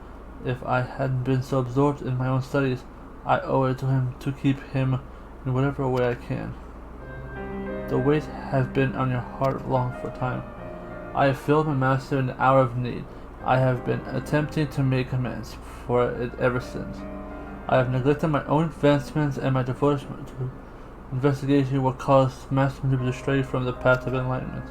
if I hadn't been so absorbed in my own studies, I owe it to him to keep him in whatever way I can. The weight has been on your heart long for time. I have failed my master in the hour of need. I have been attempting to make amends for it ever since. I have neglected my own advancements, and my devotion to investigation will cause Master to stray from the path of enlightenment.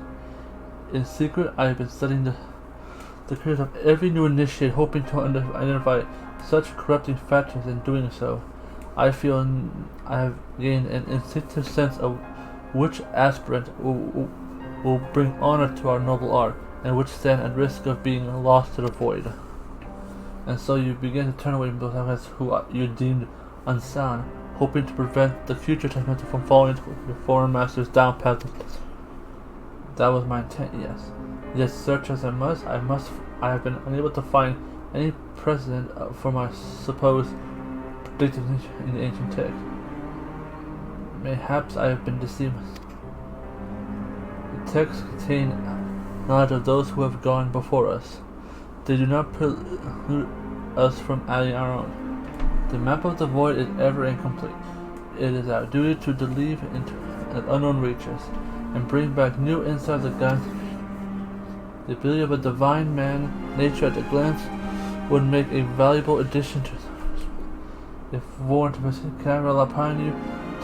In secret, I have been studying the careers of every new initiate, hoping to identify such corrupting factors. In doing so, I feel I have gained an instinctive sense of which aspirant will bring honor to our noble art, and which stand at risk of being lost to the void. And so you begin to turn away from those who you deemed unsound, hoping to prevent the future Testament from falling into your foreign master's down path. That was my intent, yes. Yet search as I have been unable to find any precedent for my supposed predictive in the ancient text. Mayhaps I have been deceived. The texts contain knowledge of those who have gone before us. They do not preclude us from adding our own. The map of the void is ever incomplete. It is our duty to delve into unknown reaches and bring back new insights of God. The ability of a divine man, nature at a glance, would make a valuable addition to it. If warranted, can I rely upon you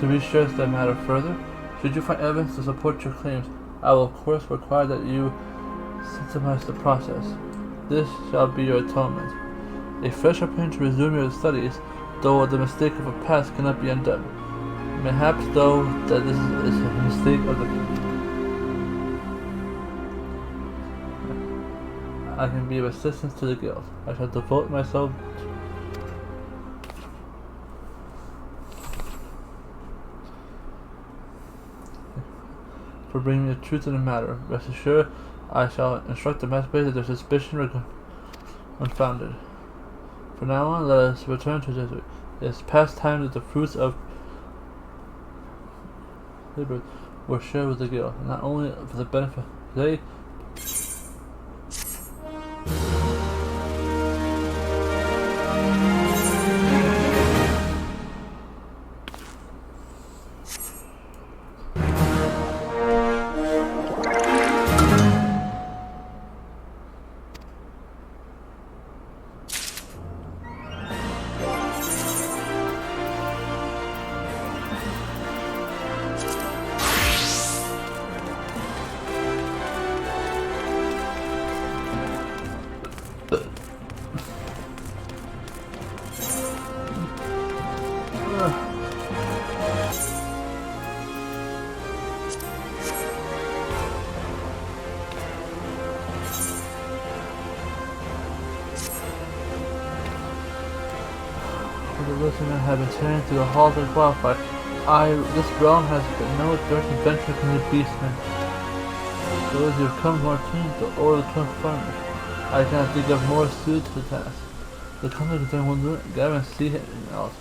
to research that matter further? Should you find evidence to support your claims, I will of course require that you systematize the process. This shall be your atonement. A fresh opportunity to resume your studies, though the mistake of a past cannot be undone. Mayhaps, though, that this is a mistake of the... I can be of assistance to the guild. I shall devote myself for bringing the truth in the matter. Rest assured, I shall instruct the master that their suspicion unfounded. From now on, let us return to Jesuit. It is past time that the fruits of labor were shared with the guild, not only for the benefit of they. The listener have been tearing through the halls of wildfire. This realm has been no direct adventure from the beastmen. Those who have come to our tomb to order the twin farmers. I cannot think of more suited to the task. The company concern will do it, gather and see it else.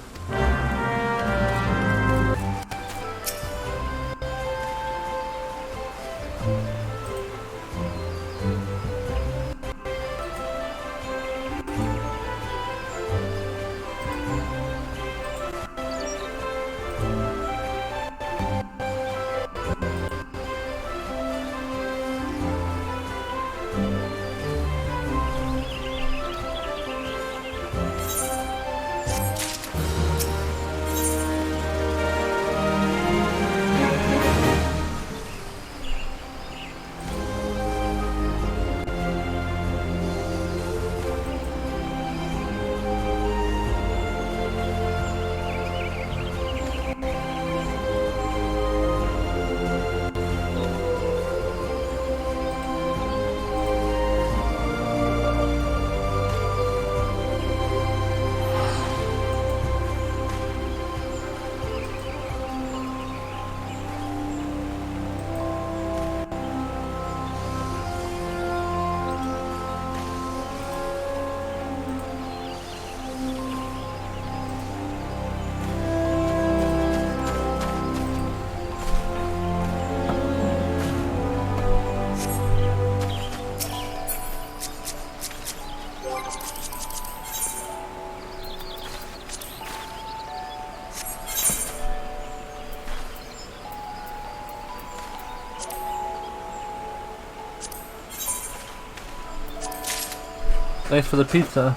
Thanks for the pizza.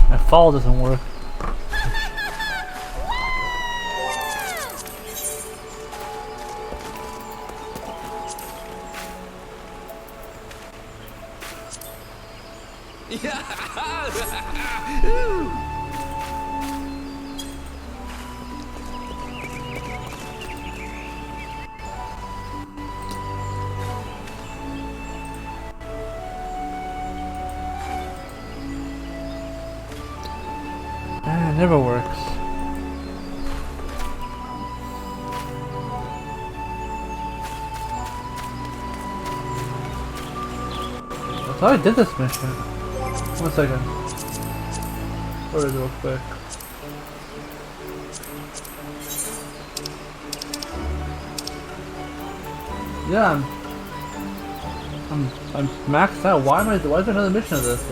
My fall doesn't work. It never works. I thought I did this mission. 1 second. What is it real quick? Yeah, I'm maxed out. Why is there another mission of this?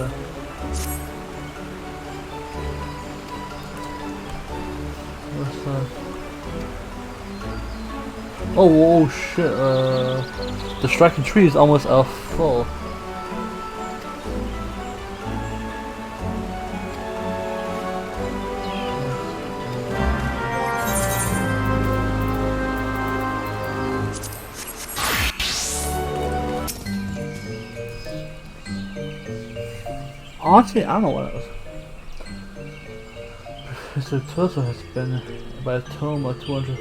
Oh shit, the striking tree is almost full. Honestly, I don't know what else. Mr. Toso has been by a tome of 200.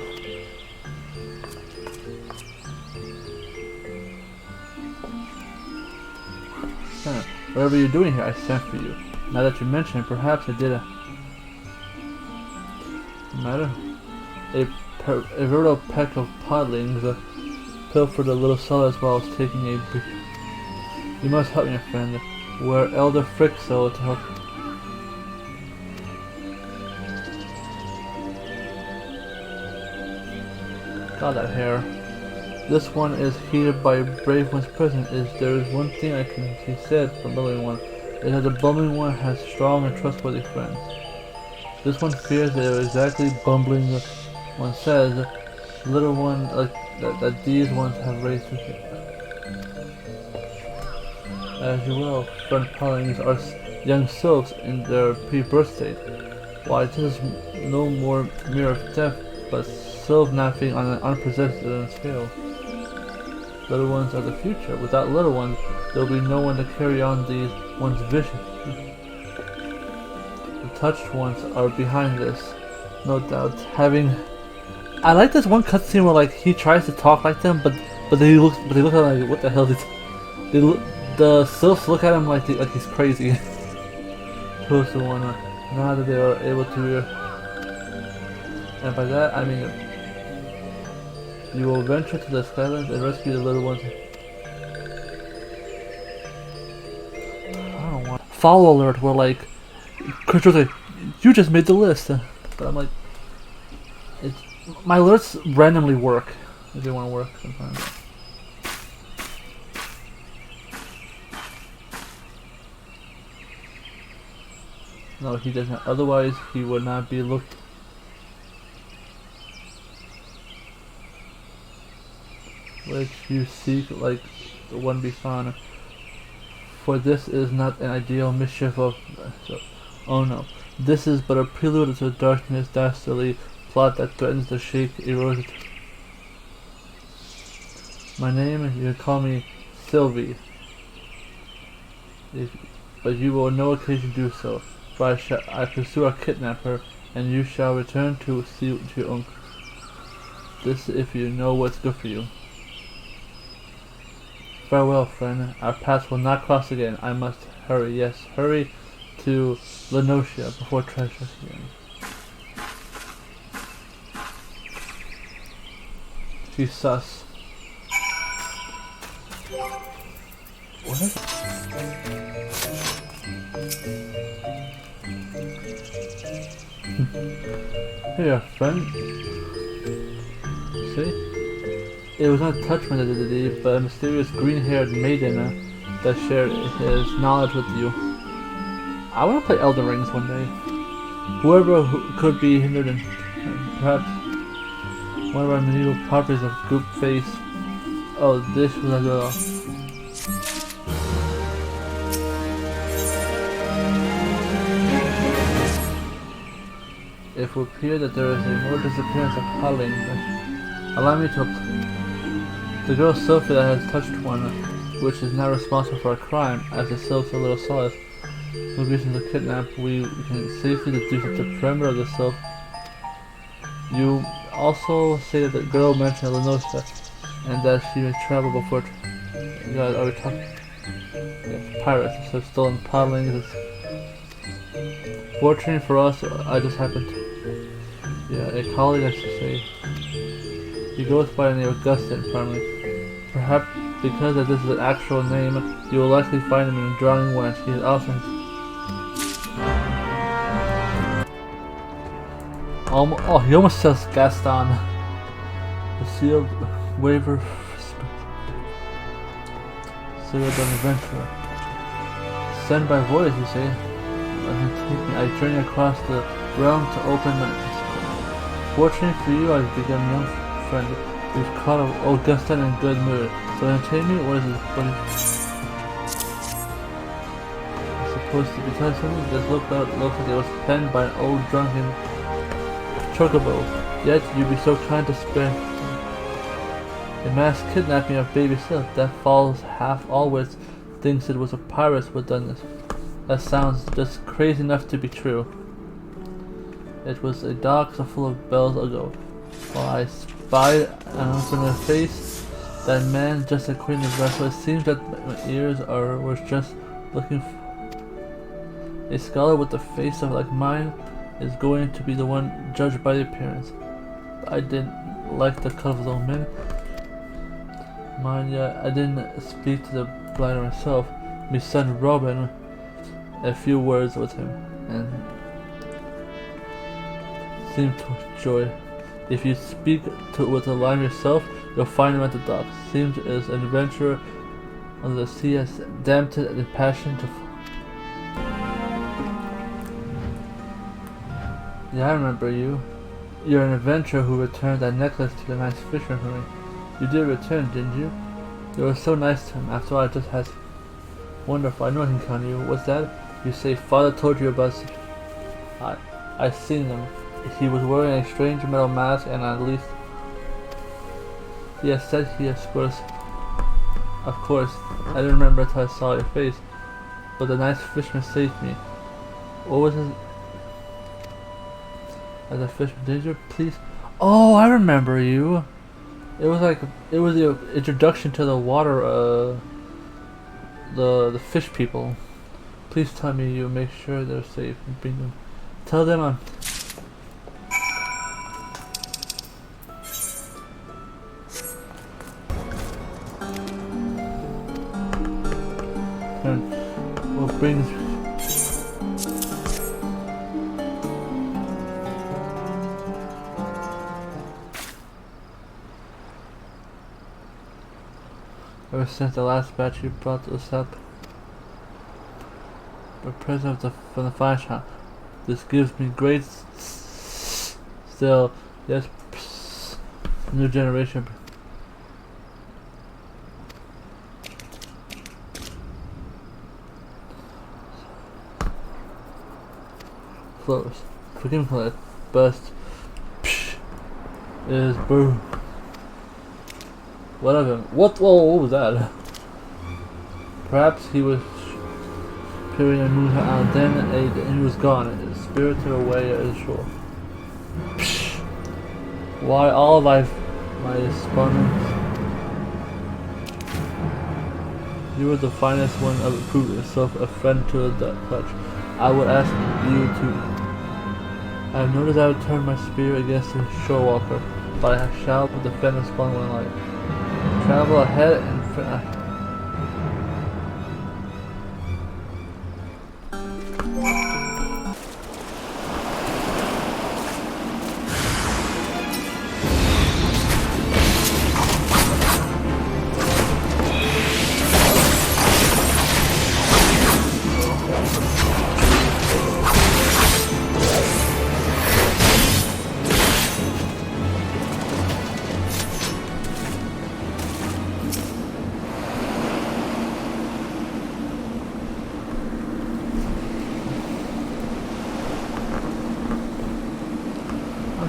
Whatever you're doing here, I sent for you. Now that you mention it, perhaps I did a matter. A veritable pack of podlings pilfered a little cellar as well as taking a brief. You must help me, my friend. We're Elder Frixo to help. God, that hair. This one is heated by brave one's presence. There is one thing I can be said for bumbling one. It is that the bumbling one has strong and trustworthy friends. This one fears that exactly bumbling one says, little one like that these ones have raised with you. As you will, friend Paladins are young sylphs in their pre-birth state. Why, this is no more mere of death, but sylph napping on an unprecedented scale. Little ones are the future. Without little ones, there will be no one to carry on these one's vision. The touched ones are behind this, no doubt. I like this one cutscene where like he tries to talk like them, but they look at him like, what the hell? The sylphs look at him like he's crazy. Close to one. Now that they are able to, and by that I mean. You will venture to the Skylands and rescue the little ones. I don't want follow alert where like Christopher's like, you just made the list, but I'm like, my alerts randomly work if they want to work sometimes. No, he doesn't. Otherwise, he would not be looked. Which you seek like the one be found. For this is not an ideal mischief of. Oh no, this is but a prelude to a darkness, dastardly plot that threatens to shake, erode. My name, you can call me Sylvie, but you will on no occasion do so. For I pursue a kidnapper, and you shall return to see to your own. This if you know what's good for you. Farewell, friend. Our paths will not cross again. I must hurry. Yes, hurry to Lenocia before treachery again. She's sus. What is it? Here, friend. See? It was not Touchman that did the deed, but a mysterious green-haired maiden that shared his knowledge with you. I want to play Elden Rings one day. Whoever could be hindered in perhaps one of our medieval properties of goop face. Oh, this was a It would appear that there is a more disappearance of huddling. Allow me to... The girl Sophie that has touched one, which is now responsible for a crime, as the silk's a little solace. No reason to kidnap, we can safely deduce at the perimeter of the silk. You also say that the girl mentioned Lenosa, and that she may travel before... are we talking? Yes, pirates, so stolen paddling is... Fortunately for us, I just happened to... Yeah, a colleague I should say. He goes by the name of Augustine, apparently. Perhaps because this is an actual name, you will likely find him in a drowning wench. He is also... Oh, he almost says Gaston. The sealed waiver... Sealed adventurer. Sent by voice, you say? I journey across the realm to open my... Fortunately for you, I've become a young friend. We've caught Augustine in good mood. So entertain me, what is it? It's supposed to be telling something? This looks like it was penned by an old drunken chocobo. Yet you'd be so kind to spare a mass kidnapping of baby Silk. That falls half always thinks it was a pirate who had done this. That sounds just crazy enough to be true. It was a dock so full of bells ago. While I spied an unfamiliar face, that man just a queen of vessel. It seems that my ears were just looking for... A scholar with a face like mine is going to be the one judged by the appearance. I didn't like the cut of his own men. Mine, yeah, I didn't speak to the blinder myself. My son Robin, a few words with him, and seemed to enjoy. If you speak with the line yourself, you'll find him at the dock. Seems as an adventurer on the sea has damped it the passion to... Yeah, I remember you. You're an adventurer who returned that necklace to the nice fisherman. You did return, didn't you? You were so nice to him. After all, I just had... Wonderful, I know I can count on you. What's that? You say father told you about... I seen him. He was wearing a strange metal mask, and at least... He has said he has scores. Of course, I didn't remember until I saw your face. But the nice fisherman saved me. What was his... As a fisherman, did you please... Oh, I remember you! It was like... It was the introduction to the water, the fish people. Please tell me you make sure they're safe and bring them. Tell them I'm... What brings... Ever since the last batch you brought us up, the present from the fire shop, this gives me great still, yes, new generation. Flows. Forgive me that burst. Is boom. Whatever. What? Whoa, what was that? Perhaps he was peering and moved out. Then he was gone. It spirited away at the shore. Why all life, my respondents? You were the finest one of proved yourself a friend to the clutch. I would ask you to. I have noticed I would turn my spear against the shore walker, but I shall defend and spawn one life. Travel ahead and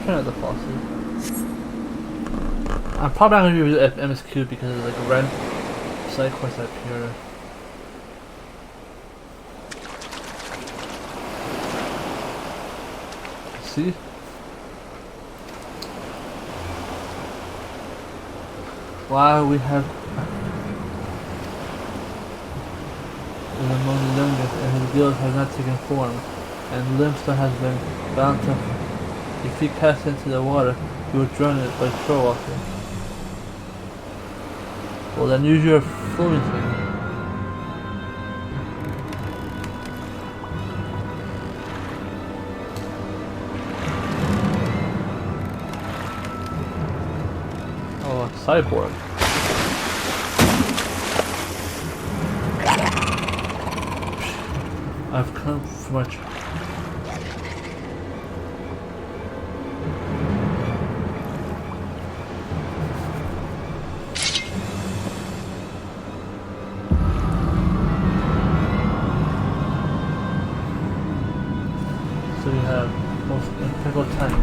trying not to fall asleep. I'm probably not going to review MSQ because of like red side quests up here. See? Wow, we have among the youngest, and his guild has not taken form, and Limestone has been bound to. If he cast into the water, he would drown it like Shorewalker. Well, then use your floating thing. Oh, a cyborg. I've come for much. So we have most impeccable time.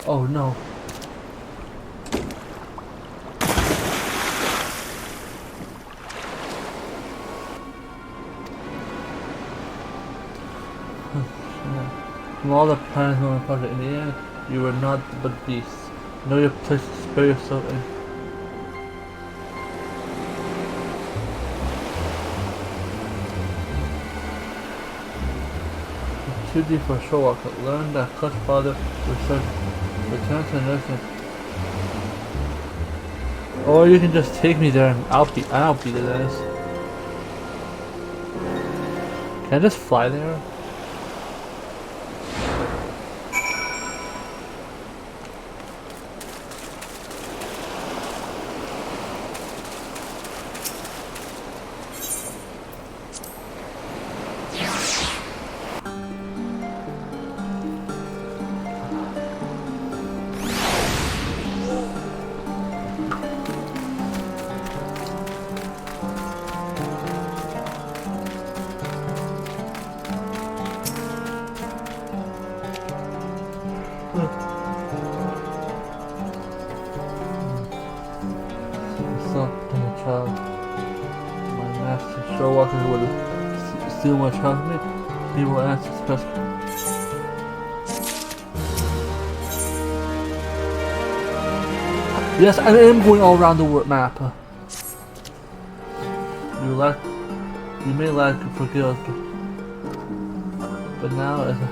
Oh no. From all the planets known in project, in the end, you were not but beasts. Know your place to spare yourself in. Too deep for a Shorewalker. Learn that Clutch Father return to the nursing. Or you can just take me there and I'll beat it as. Can I just fly there? Child. My master Shorewalker who would steal my child from me, he will answer his question. Yes, I am going all around the world map. You may lack for guilt, but now as a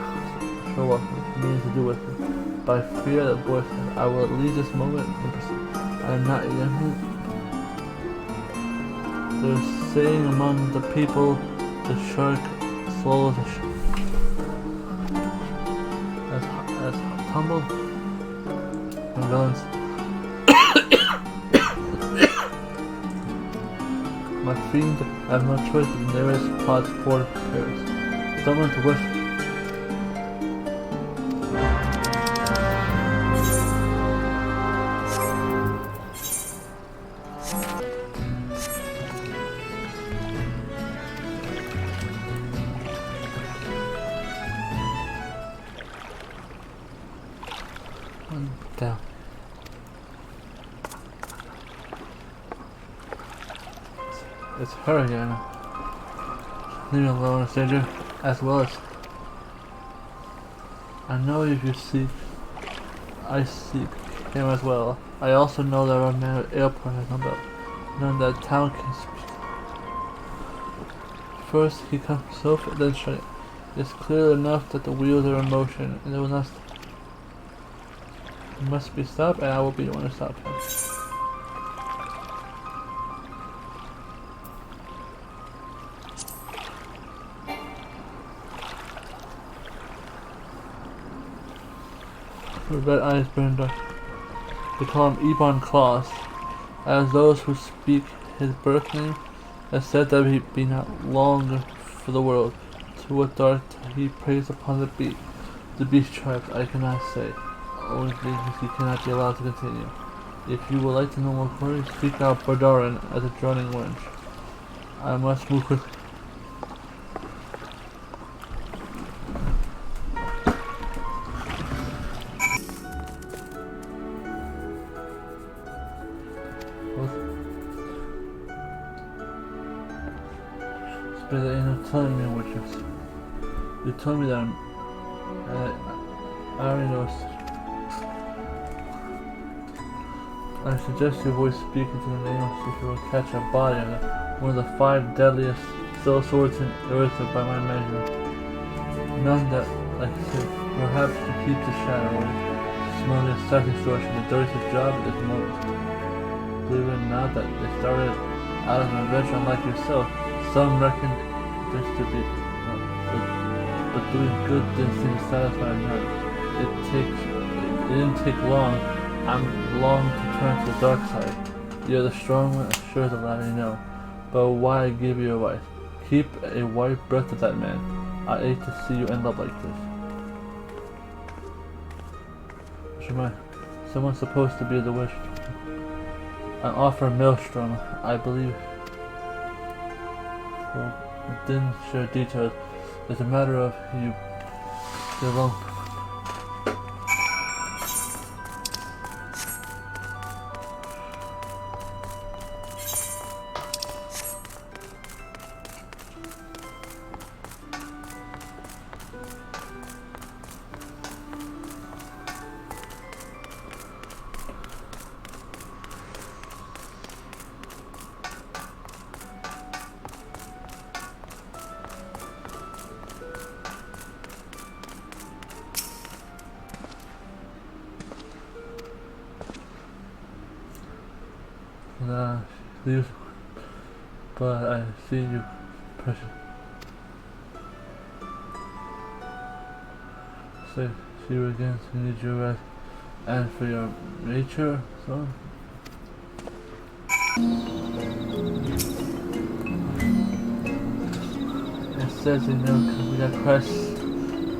Shorewalker means to do with it. By fear that voice, I will leave this moment. I am not a young. There's saying among the people, the shark swallows the shark. As humble and villains. My fiend, I have no choice but the nearest pod's port of Paris. Someone to wish. Down. It's her again. Leave me alone, stranger. As well as I know if you seek, I seek him as well. I also know that our man at the airport has known that town can speak. First he comes himself, then shut it. It's clear enough that the wheels are in motion, and it will not. He must be stopped, and I will be the one to stop him. Her red eyes burned up. They call him Ebon Claus, as those who speak his birth name have said that he be not long for the world to what dark he preys upon the beast tribes, I cannot say. Only thing is he cannot be allowed to continue. If you would like to know more clearly, seek out Bardarin as a droning wench. I must move quickly. But there ain't no telling me what you told me that I already know. I suggest you avoid speaking to the name if you will catch a body of one of the 5 deadliest still swords in earth by my measure. None that, like I said, perhaps to keep the shadow away. Smelling the second source and the dirtiest job is most. Believe it or not that they started out as an adventure unlike yourself. Some reckon this to be, but doing good didn't seem to satisfy none. It didn't take long. I'm long to turn to the dark side. You're the strong one, as sure as the lad I know. But why give you advice? Keep a white breath of that man. I hate to see you end up like this. Someone's supposed to be the witch. I offer Maelstrom, I believe. Well, didn't share details. It's a matter of you alone. Leave, but I see you, precious. Say, see you again. So you need your rest, and for your nature, so. It says you know we got crashed.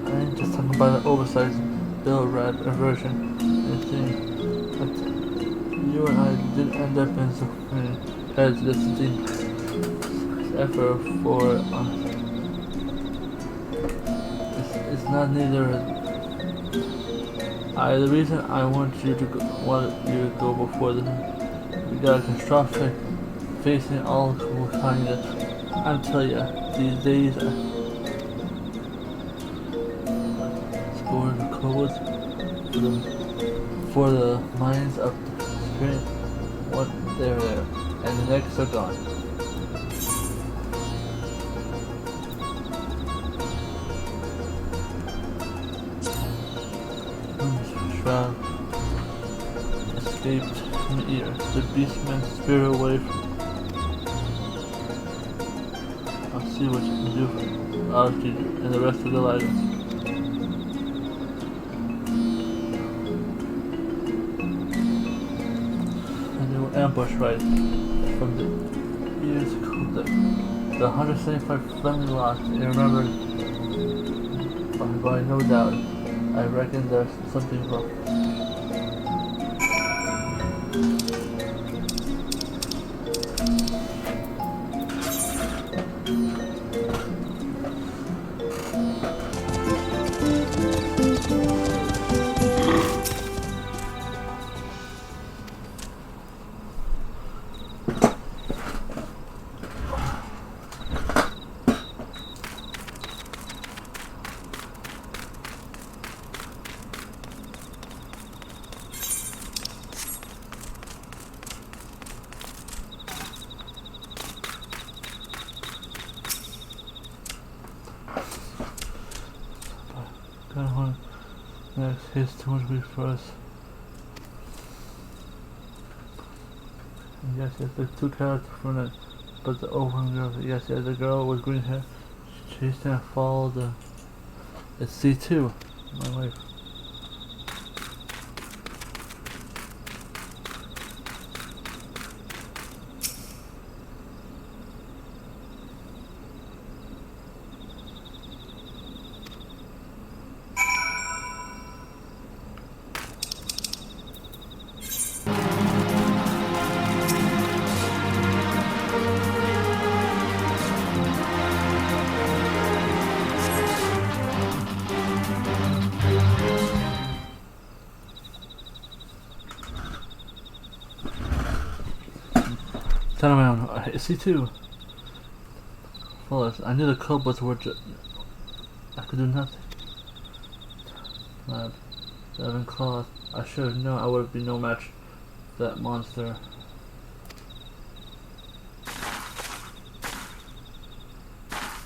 I ain't just talking about the oversized bill rat version. It seems that you and I did end up in some heads. This is the effort for it's not neither. The reason I want you to go before we got a catastrophic facing all kind of. I'm telling you, these days scoring the codes for the minds of the spirit. What they're there, and the next are gone. Shroud escaped from the ear. The beastman's spirit away from. I'll see what you can do for Alfred and the rest of the items. And they will ambush right from the years ago. The 175 friendly lost. And remember, by no doubt, I reckon there's something wrong. Next, his too much beef for us. Yes, the 2 characters from it, but the open girl. Yes, the girl with green hair. She chased and followed the. It's C2, my wife. Turn around. C2. Fellas, I knew the culprits were I could do nothing. Lad, 11 claws. I should have known I would be no match for that monster.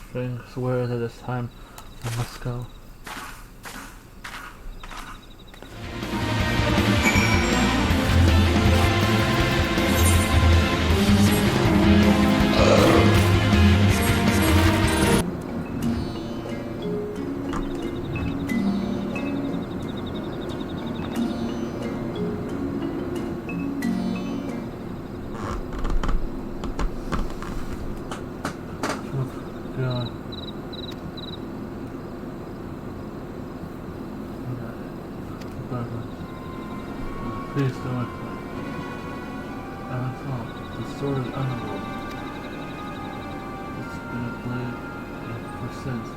String swears that this time I must go. Please don't. The sword is honorable. It's been a blade for since.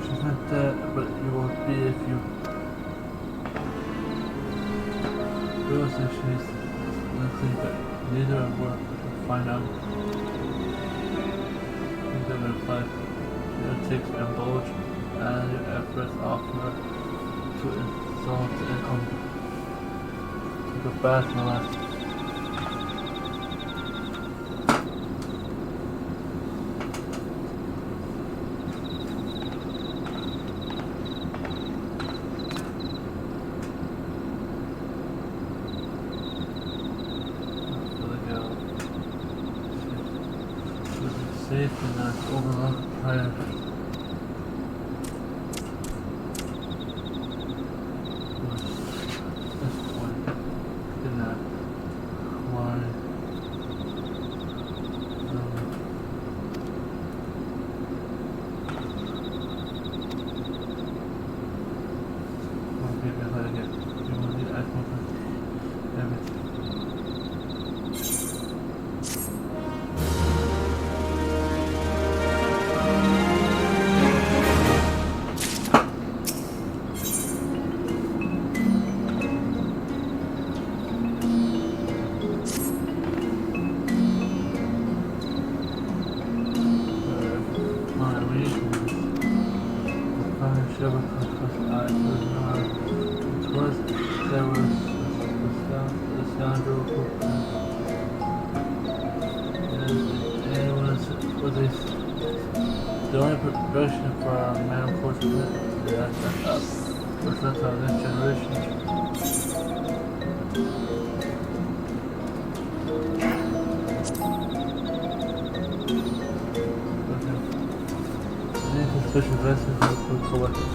She's not dead, but you will be if you realize that she's nothing, but neither will find out. Neither will find. She takes and bulge and your efforts offer to insult and take a bath no less. Safe and not overlooked prior. This point did not why maybe I let it get you will need iPhone everything. There was the scoundrel who the only progression for our man unfortunate that's up. But that's our next generation. These suspicious vessels were collected.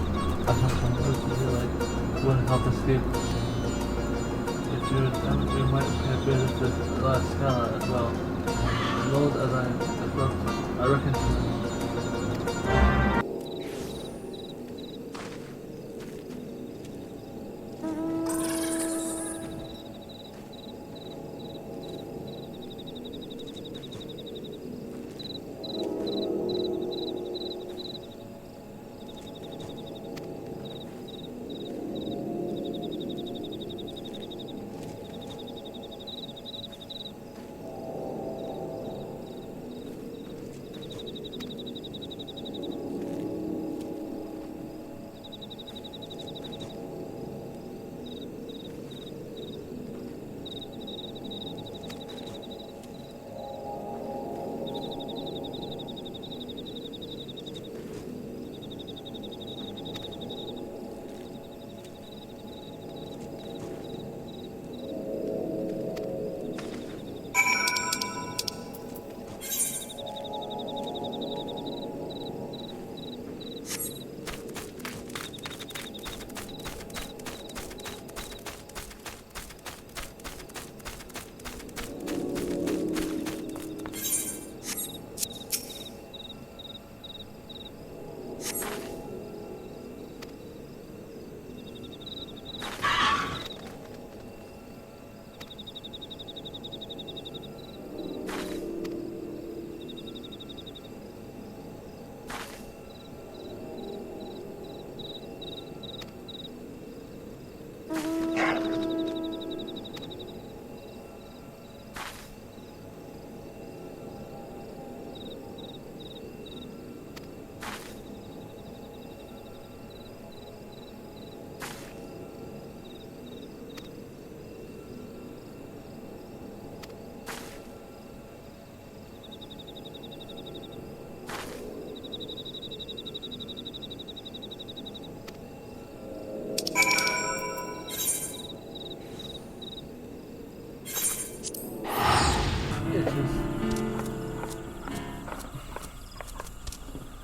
I have some person like wouldn't help escape. If you attempt, you might have visit this last scholar as well. As old as I reckon.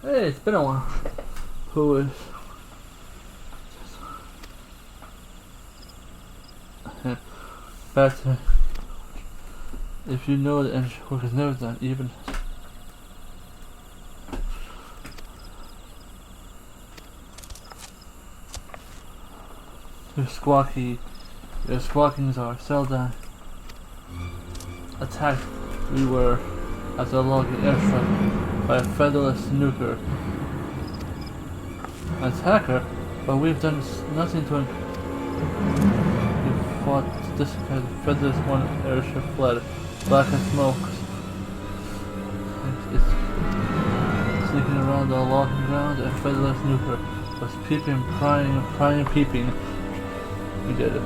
Hey, it's been a while. Who is? Back to. If you know the energy work is never done, even. Your squawkings are seldom attacked. We were at the logging airstrike by a featherless snooker. An attacker? But we've done nothing to we fought to dissipate the featherless one airship fled. Black and smoke. It's sneaking around the logging ground, and featherless snooker was peeping, prying, peeping. We did it.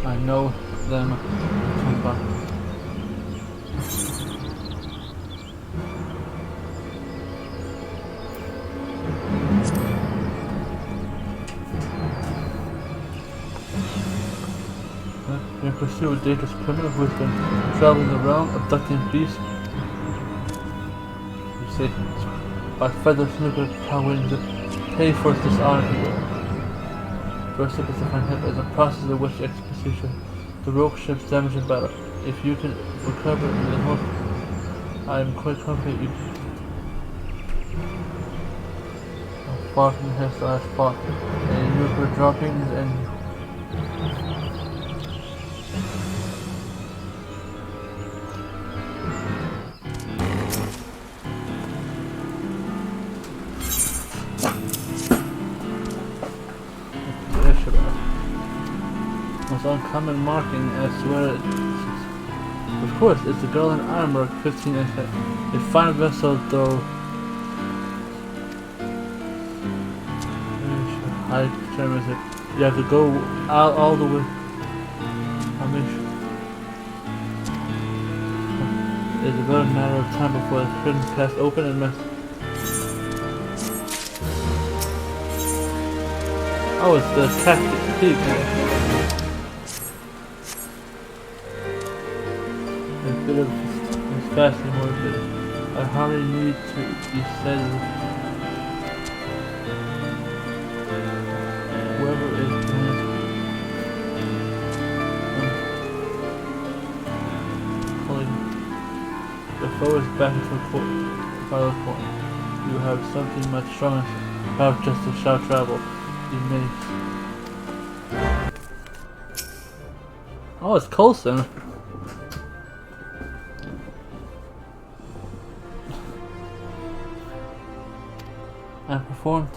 I know them. Come back. In pursuit of a dangerous criminal who has been traveling around, abducting beasts. You say, by feather snooker towering to pay for his dishonor here. First step is to find him as a process of which exposition the rogue ship's damage in battle. If you can recover in the north, I am quite confident you can. Far from the hostile last fought, and nuclear droppings and uncommon marking as to where it is. Of course, it's a girl in armor, 15 and a fine vessel, though. High determines it. You have to go out all the way. It's about a matter of time before the curtains cast open and mess. Oh, it's the Captain Pig. It's fascinating more bit. I hardly need to be said. Whoever is pulling the foe is back into the final point. You have something much stronger about just a shall travel. You may. Oh, it's Coulson. And performed,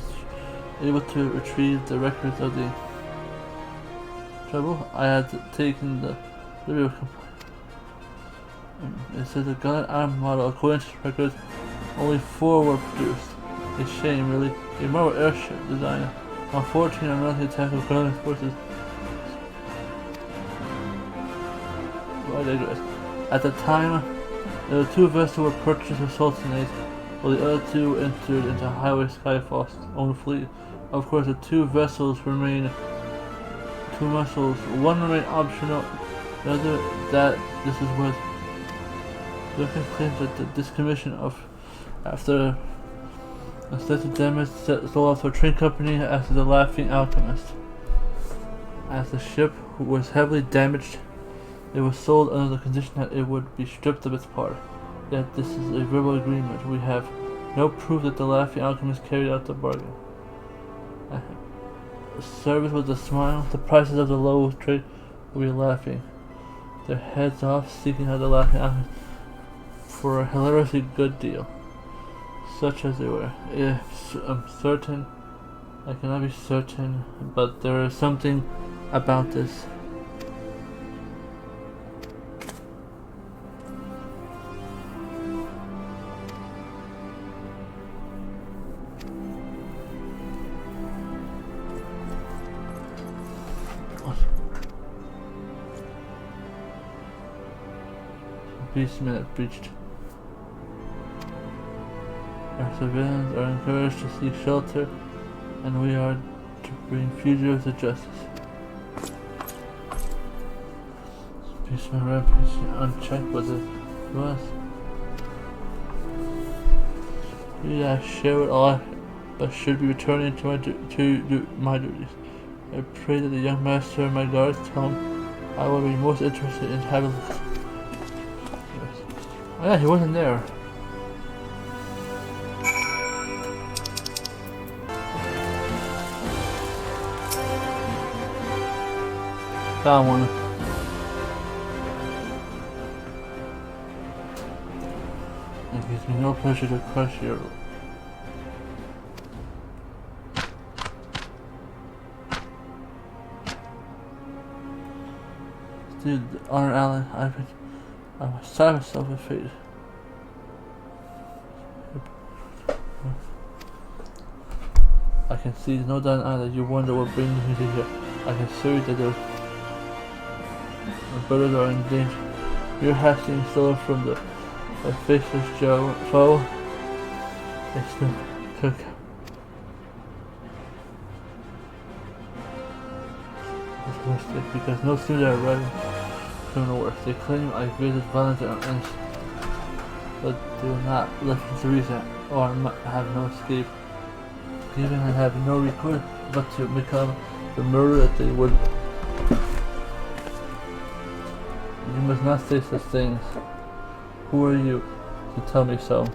able to retrieve the records of the trouble. I had taken the liberty of it says the gun arm model according to records, only 4 were produced. A shame, really. A marvel airship design. Unfortunately, I'm not the attack of government forces. I digress. At the time, the 2 vessels were purchased with Sultanate, while the other 2 entered into Highway Skyfall's own fleet. Of course, the 2 vessels remain 2 muscles. One remained optional. The other, that this is what Duncan claims that the discommission of after extensive damage sold off to a train company as the Laughing Alchemist. As the ship was heavily damaged, it was sold under the condition that it would be stripped of its part. Yet this is a verbal agreement. We have no proof that the Laughing Alchemist carried out the bargain. Service with a smile. The prices of the low trade will be laughing. Their heads off, seeking out the Laughing Alchemist for a hilariously good deal. Such as they were. If I'm certain, I cannot be certain, but there is something about this. Beastmen have breached. Our civilians are encouraged to seek shelter, and we are to bring fugitives to justice. He's been rampaging unchecked with it was. Yeah, share it all, but should be returning to my duties. I pray that the young master of my guards tell him I will be most interested in having. Yes. Oh yeah, he wasn't there. Found one. It gives me no pleasure to crush your. Dude, Honor Allen, I must tie myself with fate. I can see no doubt that you wonder what brings me to here. I can assure you that the brothers are in danger. Your half-seen stolen from the faceless foe. It's the cook. It's a mistake because no sooner I arrived criminal work. They claim I created violence and innocent, but they will not listen to reason or have no escape. Given I have no recourse but to become the murderer that they would. You must not say such things. Who are you to tell me so?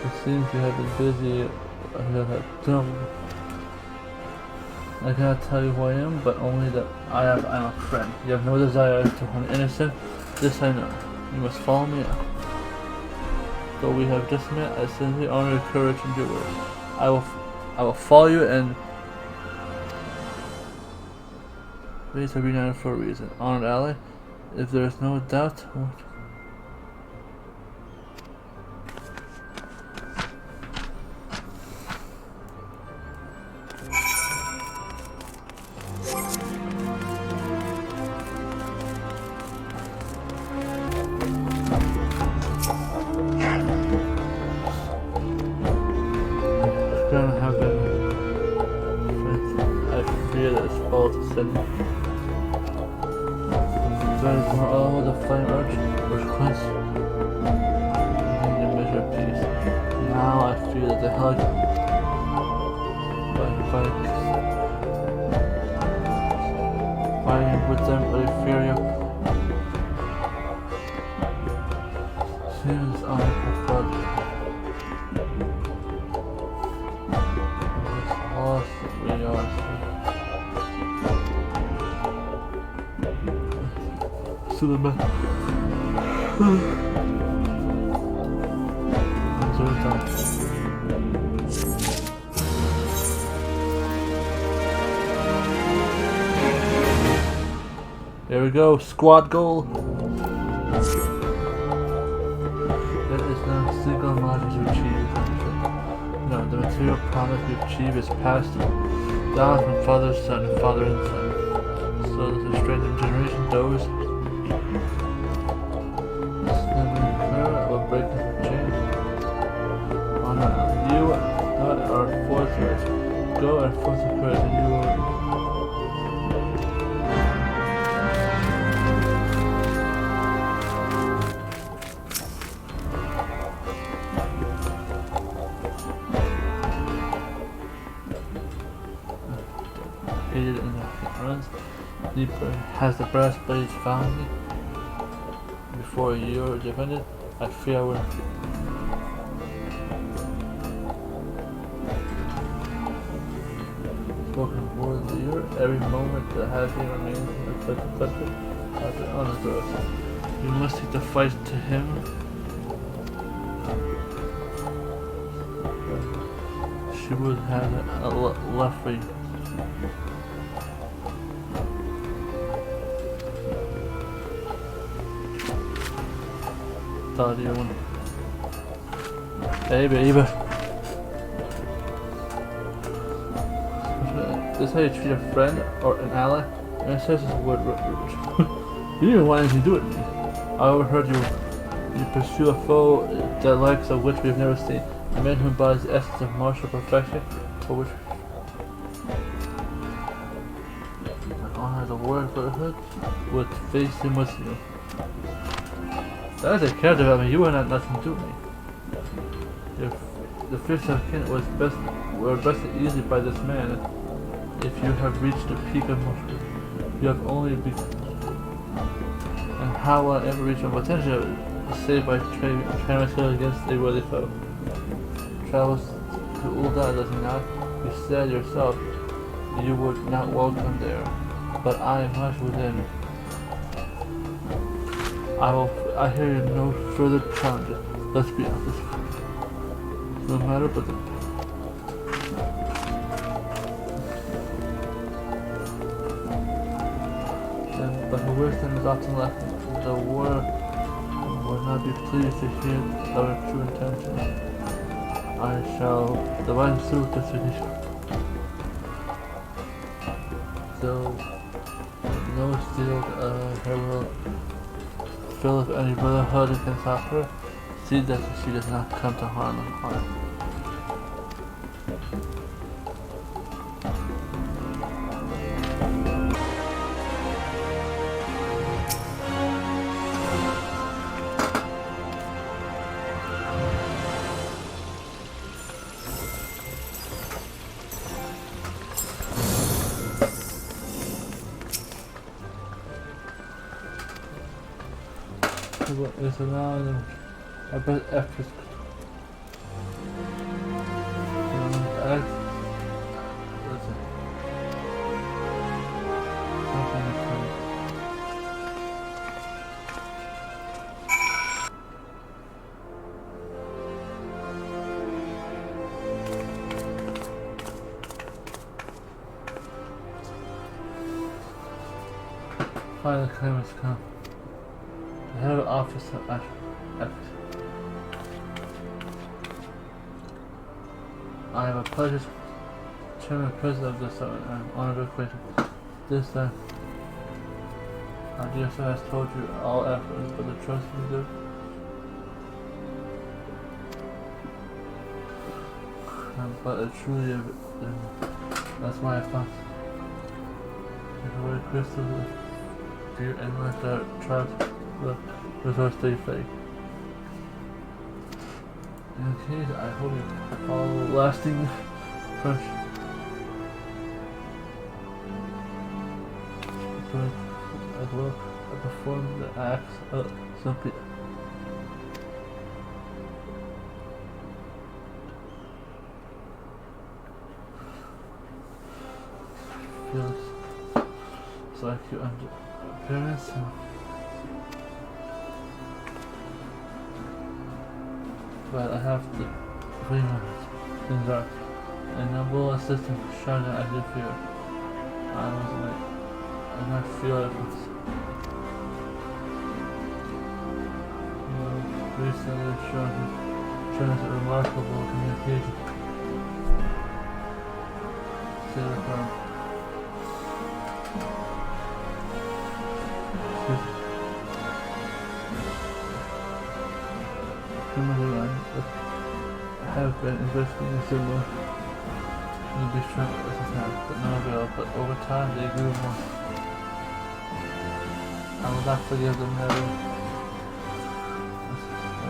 It seems you have been busy. I cannot tell you who I am, but only that I am a friend. You have no desire to harm innocent. This I know. You must follow me now. Though we have just met, I sincerely honor your courage and your words. I will follow you and ways are united for a reason. Honored ally, if there is no doubt what. There we go, squad goal. There is not a single module to achieve. No, the material promise we achieve is passed down from father to son and father and son. So that the strength generation those will break the chain. Honor you are fortress. Go and force the courage and you will. In the runs, has the brass blades found me before you're defended? I fear I will. Spoken word of the year, every moment that happy remains in the country has been undeserved. You must take the fight to him. She would have left for you. Hey baby. This is how you treat a friend or an ally? And it says this word rude. You didn't even want anything to do with me. I overheard you pursue a foe the likes of which we have never seen. A man who embodies the essence of martial perfection, for which honor the word brotherhood would face him with you. That is a character about me. You would not nothing to do with me. The fish of Kenan were bested easily by this man. If you have reached the peak of motion, you have only begun. And how will I ever reach my potential? Save by training myself against a worthy foe. Travels to Ulda, does he not? You said yourself you were not welcome there, but I am much within. I hear no further challenges. Let's be honest. No matter but the but her wisdom is often lacking. The world will not be pleased to hear our true intentions. I shall divine through this tradition. Though no steel her will fill if any brotherhood can stop her, see that she does not come to harm. What is allowed I bet efforts finally the claim has come. The head of office of I am a pleasure chairman and president of this summit. I am honored to acquaint you. This time, our dear sir has told you all efforts, but the trust is good. But it truly, that's why I found the way crystal fear and my tribes resource stay fake. In case I hope you follow lasting friendship. As well, I perform the acts of some people. Feels like you under appearance and but I have to clean my things are and I will assist in shine as you fear. I was like I not feel it was recently shown us a remarkable communication. Sailor firm. I have been investigating similar newbie strength as a time, but no avail, but over time they grew more. I will not forgive them never.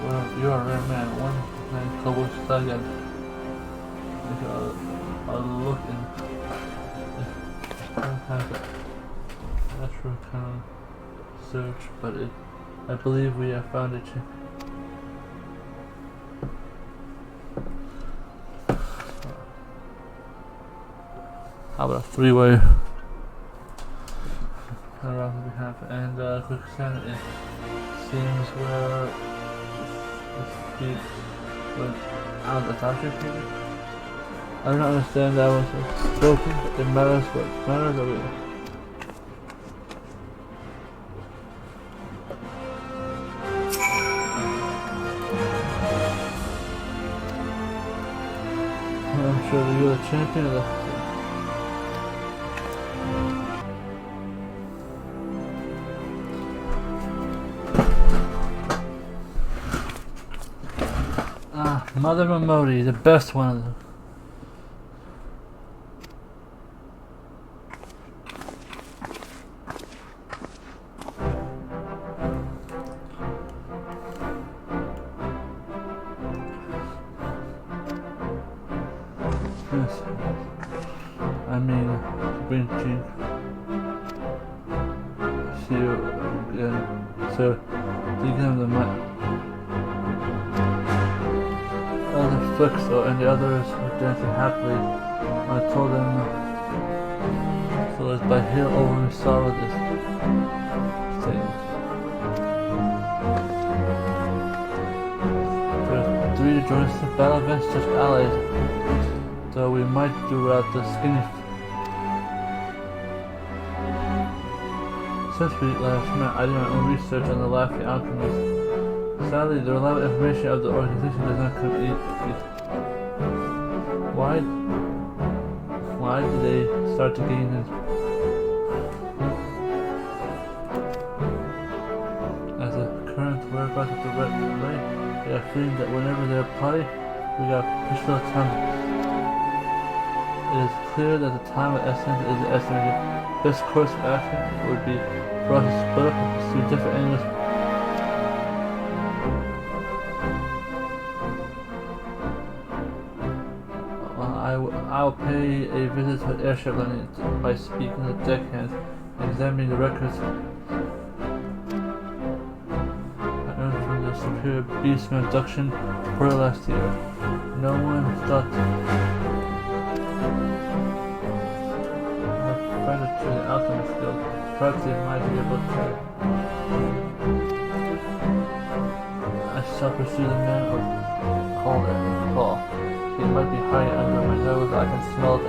Well, you are a rare man, one man Kobo Sagan. I'll look in has a natural kind of search, but I believe we have found it. How about a three-way around the behalf and quick scan it seems where the speed went out the top shift here. I don't understand that was broken, but it matters what matters over here. I'm sure that you're the champion of the Mother Momodi, the best one of them. bring Jink. See you again, sir. Dig him the map. Elder Flixo and the others were dancing happily. I told them so as by hail over me sorrow this thing. There are 3 to join us in battle against such allies, though we might do without the skinny. Since we last met, I did my own research on the laughing alchemists. Sadly, the reliable information of the organization does not come easy. Why did they start to gain this? As the current whereabouts of the Red Ray, they are feeling that whenever they are plotting, we got pistol time. It is clear that the time of essence is estimated. Best course of action would be for us to split up and pursue different angles. I will pay a visit to the airship landing by speaking to the deckhands and examining the records I earned from the Superior Beastman abduction report last year. No one thought credit to the alchemist guild. Perhaps they might be able to. I shall pursue the man of call. He might be hiding under my nose. I can smell it.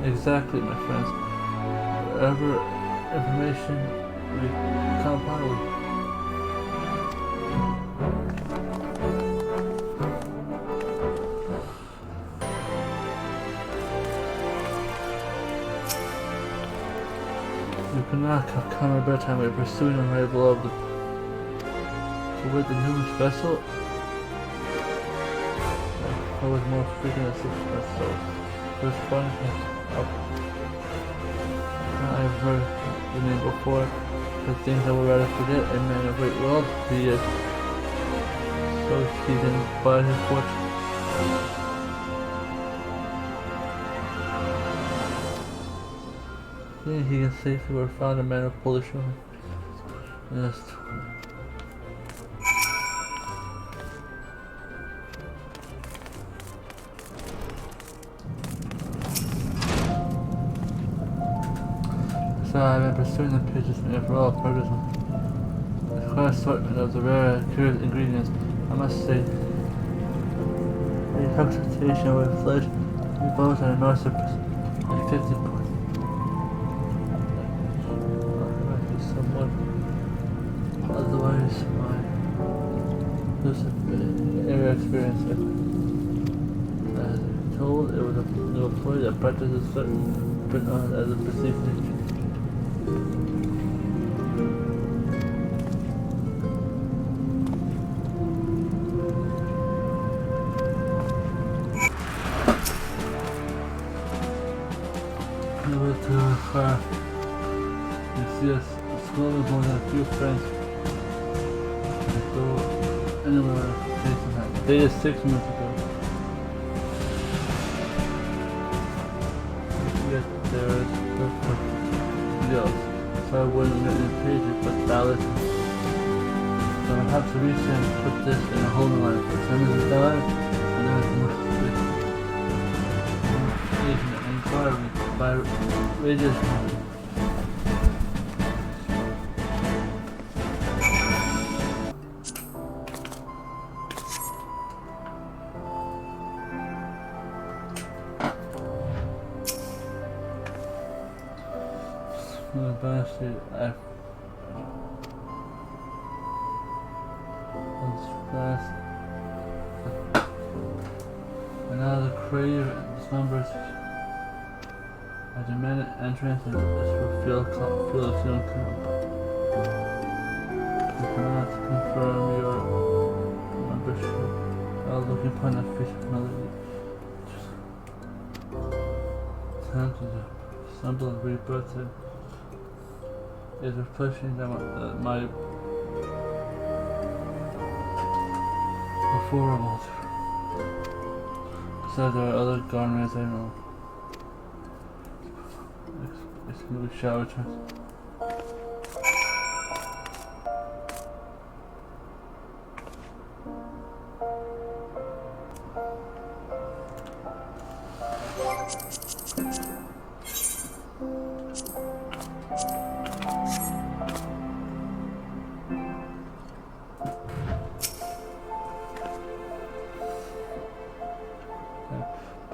Exactly, my friends. Whatever information we come upon, we could not come a better time by pursuing them right below the. With the newest vessel. I was more frequent as so correspondence up. I've heard the name before, but things I would rather forget. A man of great wealth, he is so he can buy his fortune. Then he can safely were found a man of Polish woman. Yes. So I've been pursuing the pages for all purposes. With quite an assortment of the rare and curious ingredients, I must say, the intoxication with flesh, bones, and a north surface, and 50 points. Somewhat. Otherwise, my lucid area experience. As told, it was a new employee that practices certain print on as a perceived nature. You see us slowly going on a few friends. So anywhere facing that. Day is 6 months ago. Yet there is no else. So I wouldn't get any pages but ballot. So I have to reach and put this in a holding line. Send this is ballot and then it's more and inquiry by radius. And now the crave and slumbers. I demanded entrance and this will feel soon come. You cannot confirm your membership. I was looking upon that fish melody. Time to stumble and rebirth is refreshing that my before revolt. Besides, there are other garments I know. It's gonna be shower time.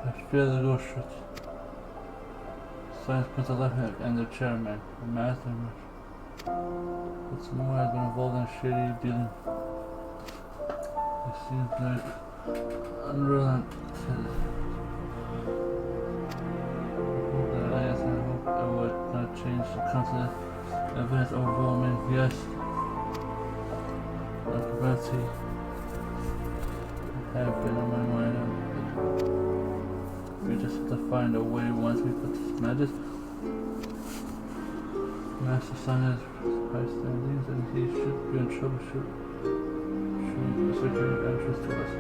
I fear the ghost shit. Science puts a left hand and the chairman, a master. What's more, I've been involved in shady dealing. It seems like unrelenting. I guess I hope it would not change the concept. Evidence overwhelming, yes. Uncertainty have been on my mind. We just have to find a way once we put this magic. Master Son is high standings and he should be in troubleshoot. Shooting a secret entrance to us,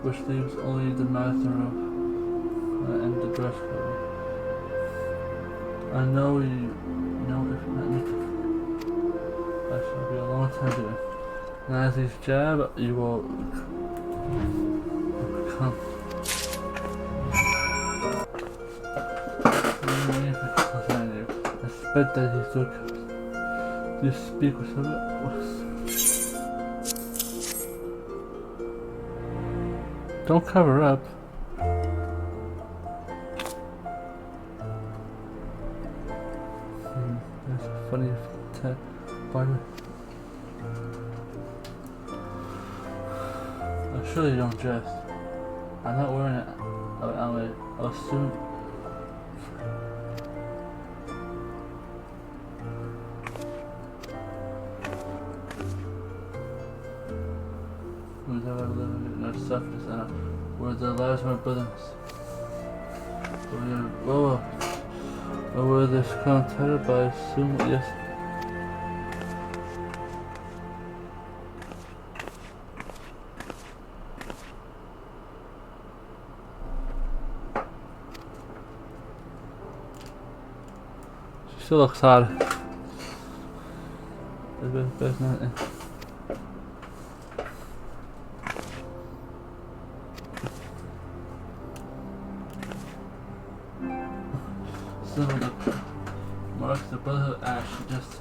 which leaves only the master of and the dress code. I know you know if not me. I shall be a long time doing. And as he's jab, you will come. I suspect that he's still comes. Do you speak with him? Don't cover up. That's a funny by the way. I'm sure you don't jest. I'm not wearing it. I'll assume. Surface and where the lives of my brothers. Where this contacted by assume yes. She still looks hard. There's nothing. Some of the marks the brotherhood ash just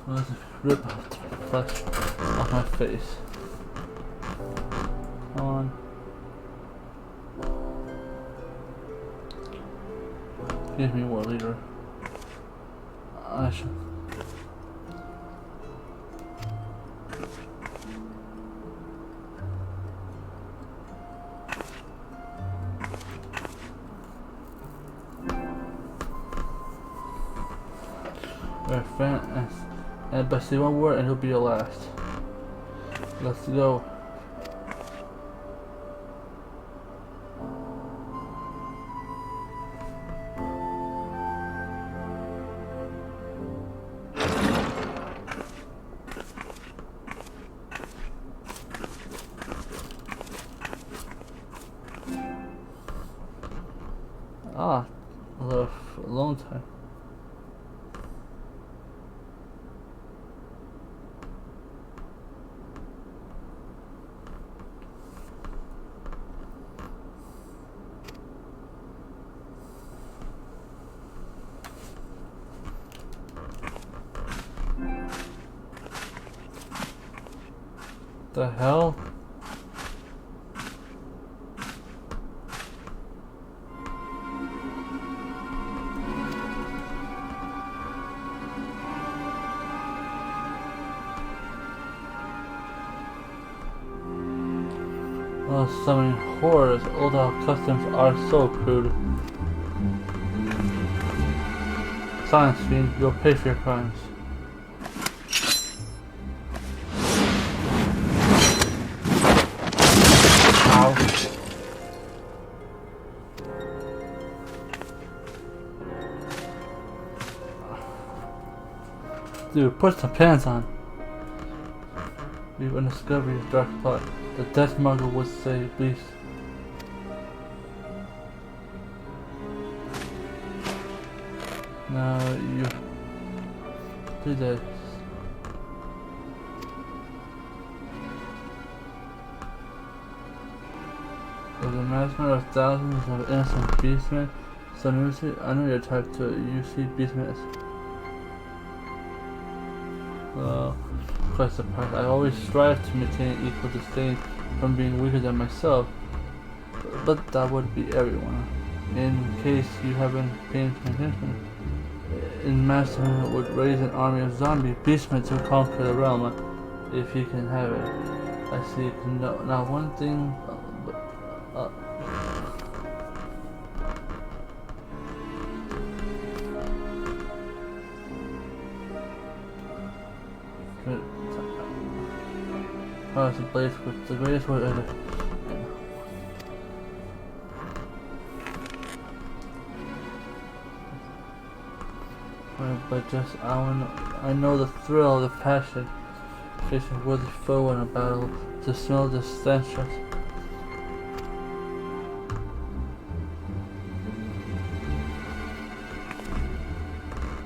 was to rip out the flesh off my face. Come on. Give me war leader. I shall. And but say one word and he'll be your last. Let's go. Ah, a long time. The hell? Oh, summoning horrors, old customs are so crude. Silence, fiend, you'll pay for your crimes. Dude, put some pants on. We've undiscovered his dark plot. The deathmonger would say, please. Now you do this. With the management of thousands of innocent beastmen, so I know your type to UC beastmen. Well, quite surprised. I always strive to maintain equal disdain from being weaker than myself, but that would be everyone. In case you haven't paid attention, in Master would raise an army of zombie beastmen to conquer the realm if he can have it. I see. Now one thing. It's a blaze with the greatest word ever. But just I know the thrill, the passion, facing a worthy foe in a battle, to smell the stench of.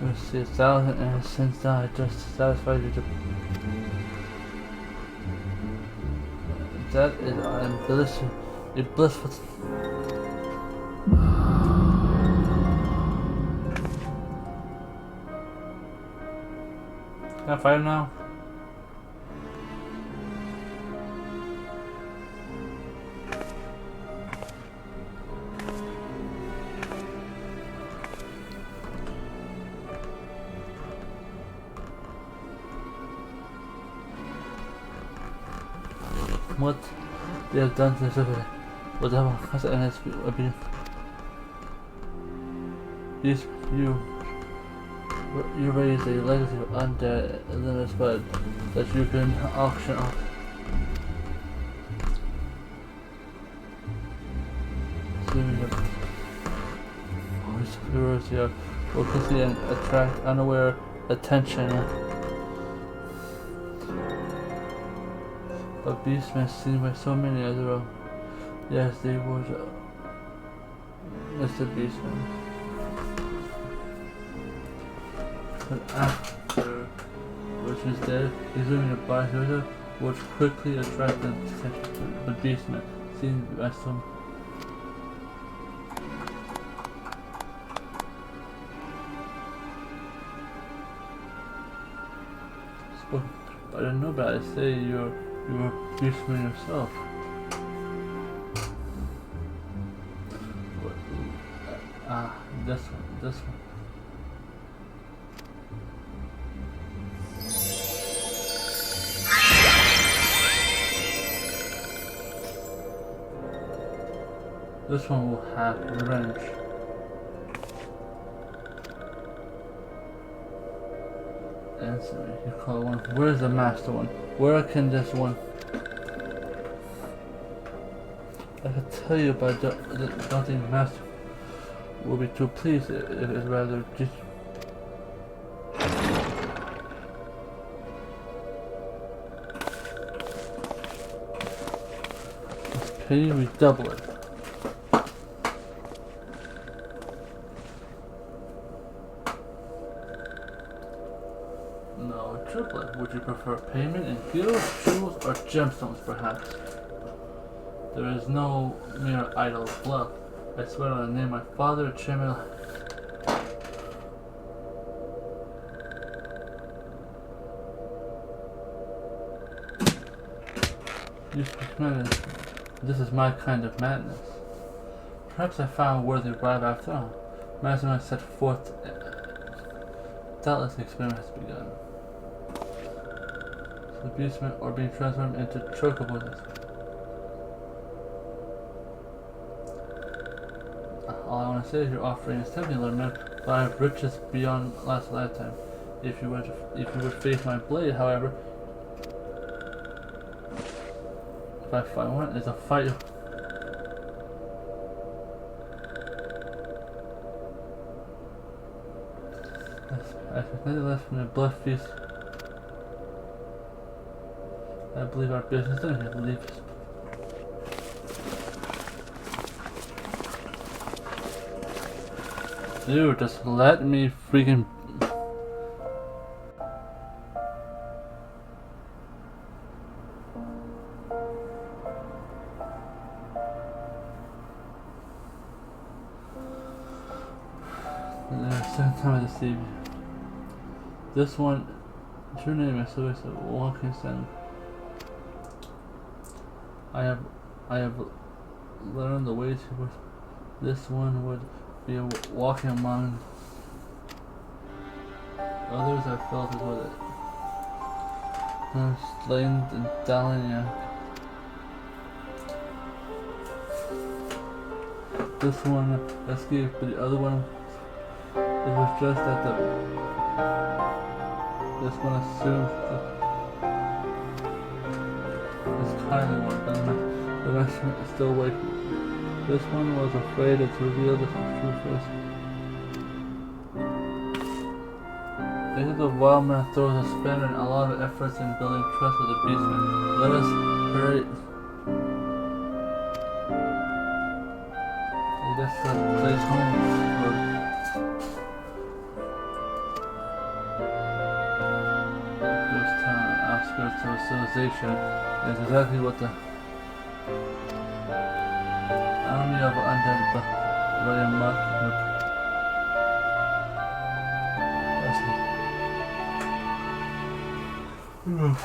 Let's see, 1,000 innocents died just to satisfy you to. That is a blissful. Can I fight him now? What they have done to this over whatever has and has been these you raise a legacy of undead limitless blood that you can auction off. Assuming your superiority will quickly and attract unaware attention. But beastmen seen by so many as well. Yes, they would. Mr. Beastman. But after which is dead, exhuming a body would quickly attract the attention of the beastmen seen by some. I don't know, but I say you're a beastman yourself. This one. This one will have revenge. Answer me, you call one. Where's the master one? Where can this one? I could tell you, but I don't think master will be too pleased. It's rather just. Let's pay we double it. No, triple it. Would you prefer payment in gills, jewels, or gemstones, perhaps? There is no mere idle bluff. I swear on the name of my father, Chairman. You speak madness. This is my kind of madness. Perhaps I found a worthy bribe after all. Master I set forth. Doubtless the experiment has begun. So the beastmen are being transformed into chocobos. All I want to say is your offering is tempting, Lord Man, but I have riches beyond last lifetime. If you would face my blade, however, if I find one, it's a fight. I have nothing less from the blood feast. I believe our business done here. Leave. Dude, just let me freaking... Second time I deceive you. This one, true name is always a walking stand. I have learned the way to which this one would be walking among others. I felt it with it. I'm slain and Dalian. This one escaped, but the other one, it was just at the... This one assumes this kindly one, but the rest is still waking. This one was afraid to reveal the true face. The wild man throws a spanner and a lot of efforts in building trust with the beastman. Let us hurry. That's the place home. Ghost town, outskirts of civilization, is exactly what the army of undead William Mark.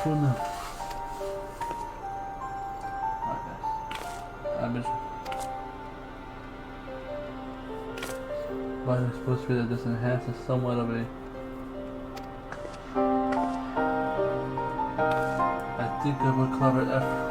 For now. But it's supposed to be that this enhances somewhat of a... I think of a clever effort.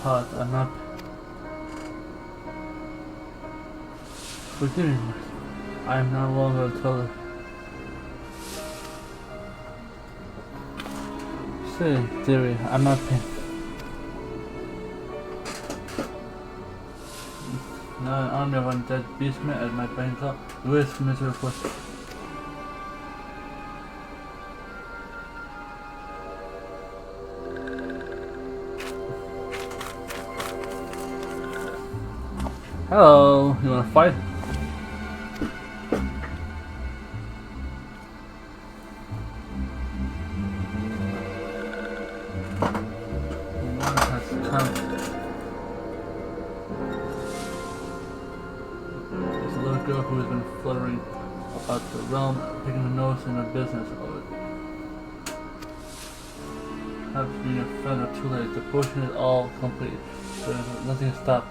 Pot, I'm not... Forgive me, I am no longer a teller. Say, dearie, I'm not paying. Now an army of undead beastmen at my brains up. With miserable. Hello, you wanna fight? One has come. There's a little girl who has been fluttering about the realm, taking a notice in her business of it. Perhaps being a friend or too late, the potion is all complete. There's nothing to stop.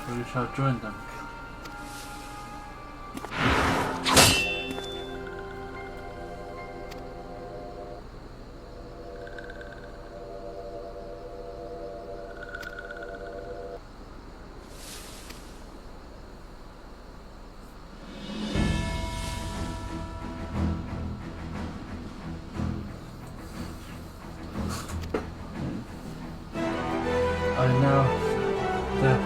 We shall join them. I know that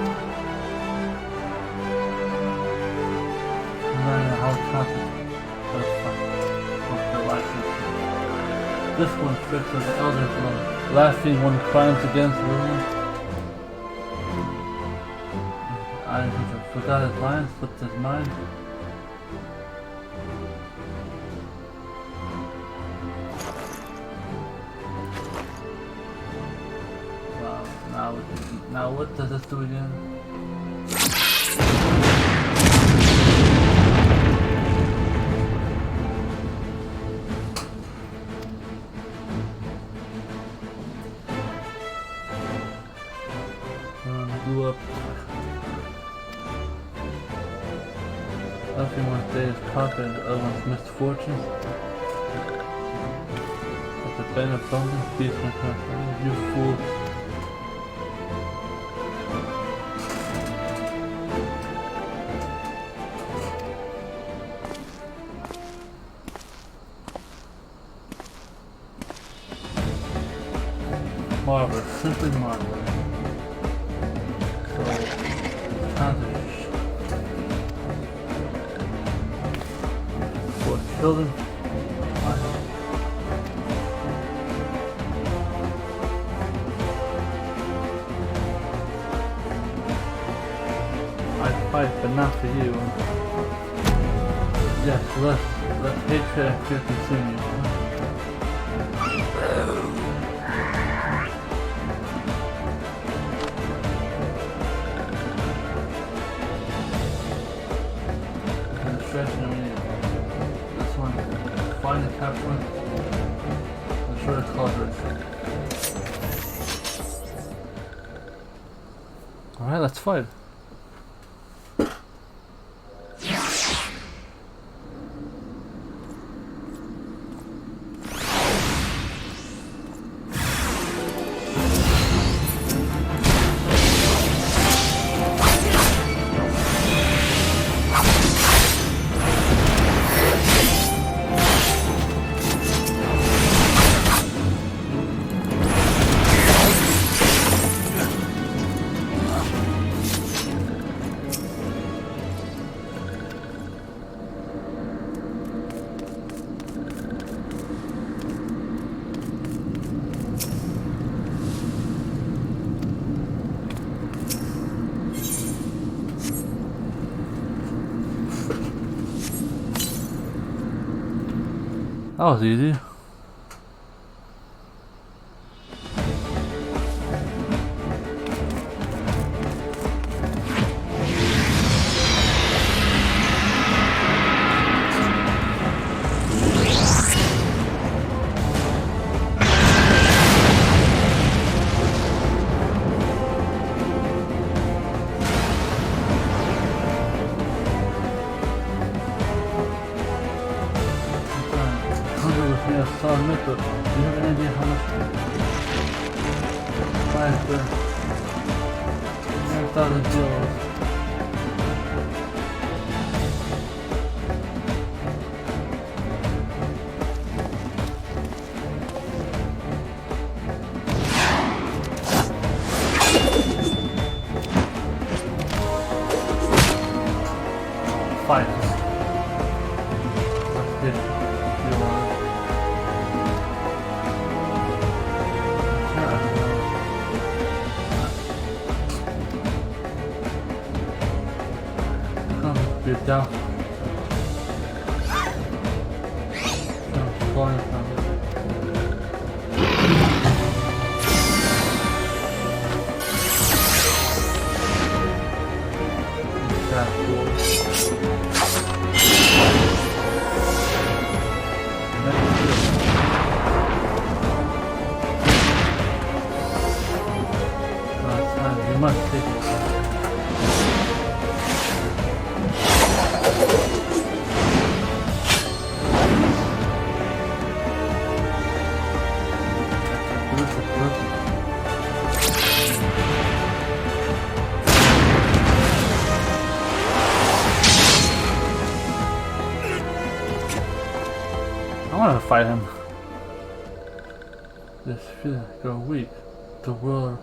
this one fixes the elders one, laughing one crimes against the little one. I forgot his lines, slipped his mind. Now what does this do again? Blew up. Nothing one day is profit and the other one's misfortune. At the bane of abundance, beast my confidence, you fool. Marvelous, simply marvelous. So, time to for children. I fight, but not for you. Yes, let hatred and fear continue. This one, find the captain. I'm sure it's called Rick. Alright, let's fight. That was easy. So I admit that. Do you have any idea how much price the 1,000 euros? Fight. That's good. Down. Falling from it. You must take it. I want to fight him. This feeling go weak. The world.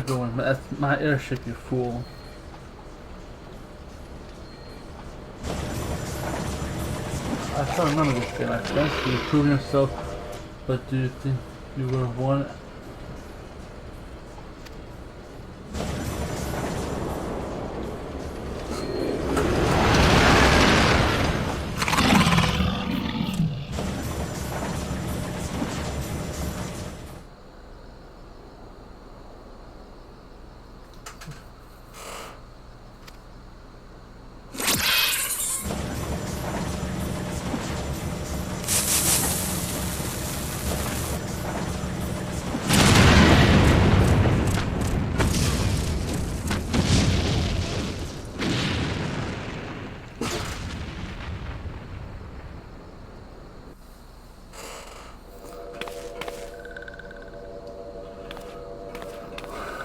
going? That's my airship, you fool. I still remember this game. I guess you proved yourself, but do you think you would have won?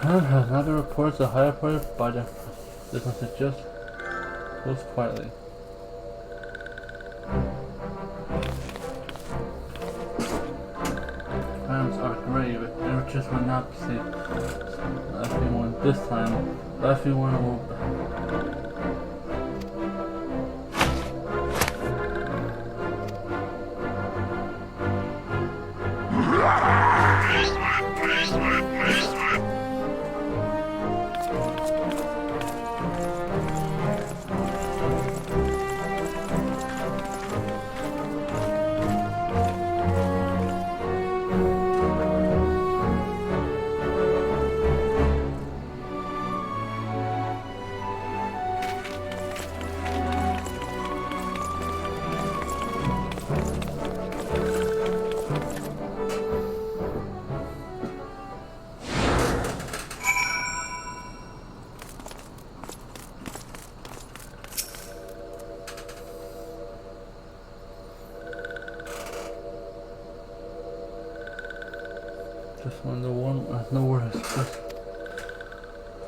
Kenan has not been reported to higher party by the this one suggests goes quietly. Crimes are grave, and riches will not be safe. Everyone this time, everyone will just when the one has no words.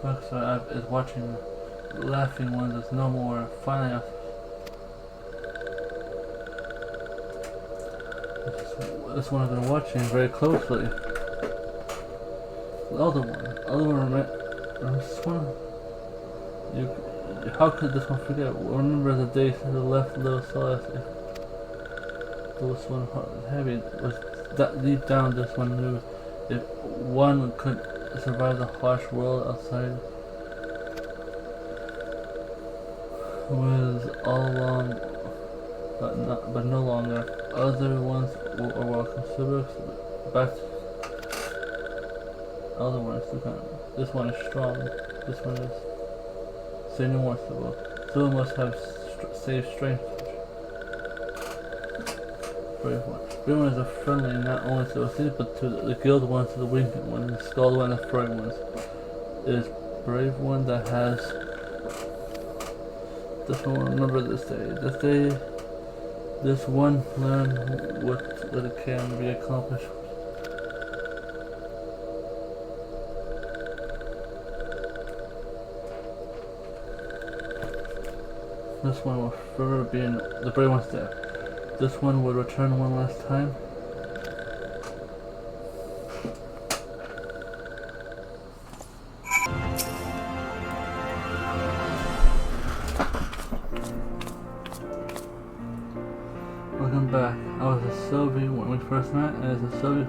Kaiser is watching the laughing ones is no more. Finally, this one I've been watching very closely. The other one, this one. How could this one forget? Remember the days to the left little celeste. This one heavy was that deep down. This one knew if one could survive the harsh world outside, was all along, but no longer. Other ones were welcome. Back. Other ones still kind of. This one is strong. This one is. Say no more, Sybil. Sybil must have saved strength. Brave one. Brave one is a friendly not only to the city, but to the guild ones, to the winged one, the skull one, and the furry ones. It is brave one that has. This one will remember this day. This day, this one learn what it can be accomplished. This one will forever be in the brave one's death. This one would return one last time. Welcome back. I was a Sylvie when we first met, and as a Sylvie.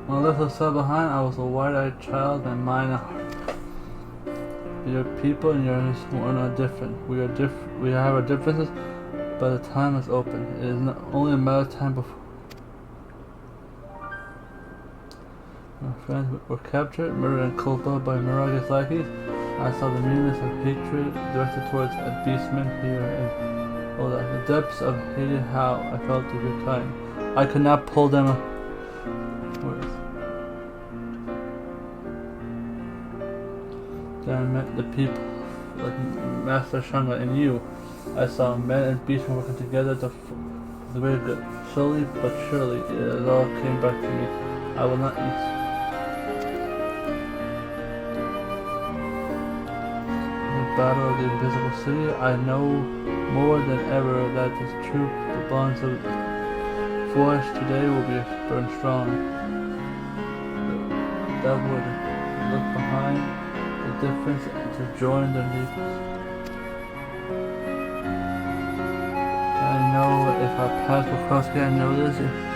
When I left the cell behind, I was a wide-eyed child, my mind and heart. Your people and yours are not different. We are different. We have our differences, but the time is open. It is not only a matter of time before our friends were captured, murdered, and killed by Mirage's lackeys. I saw the meanness of hatred directed towards a beastman here, and oh, the depths of hated how I felt to be kind. I could not pull them up. Then I met the people like Master Shanga and you. I saw men and beasts working together to the very good. Slowly but surely, it all came back to me. I will not eat. The battle of the invisible city, I know more than ever that is true. The bonds of force today will be burned strong. that would look behind the difference and to join their neighbors. I know if our paths will cross again, I know this.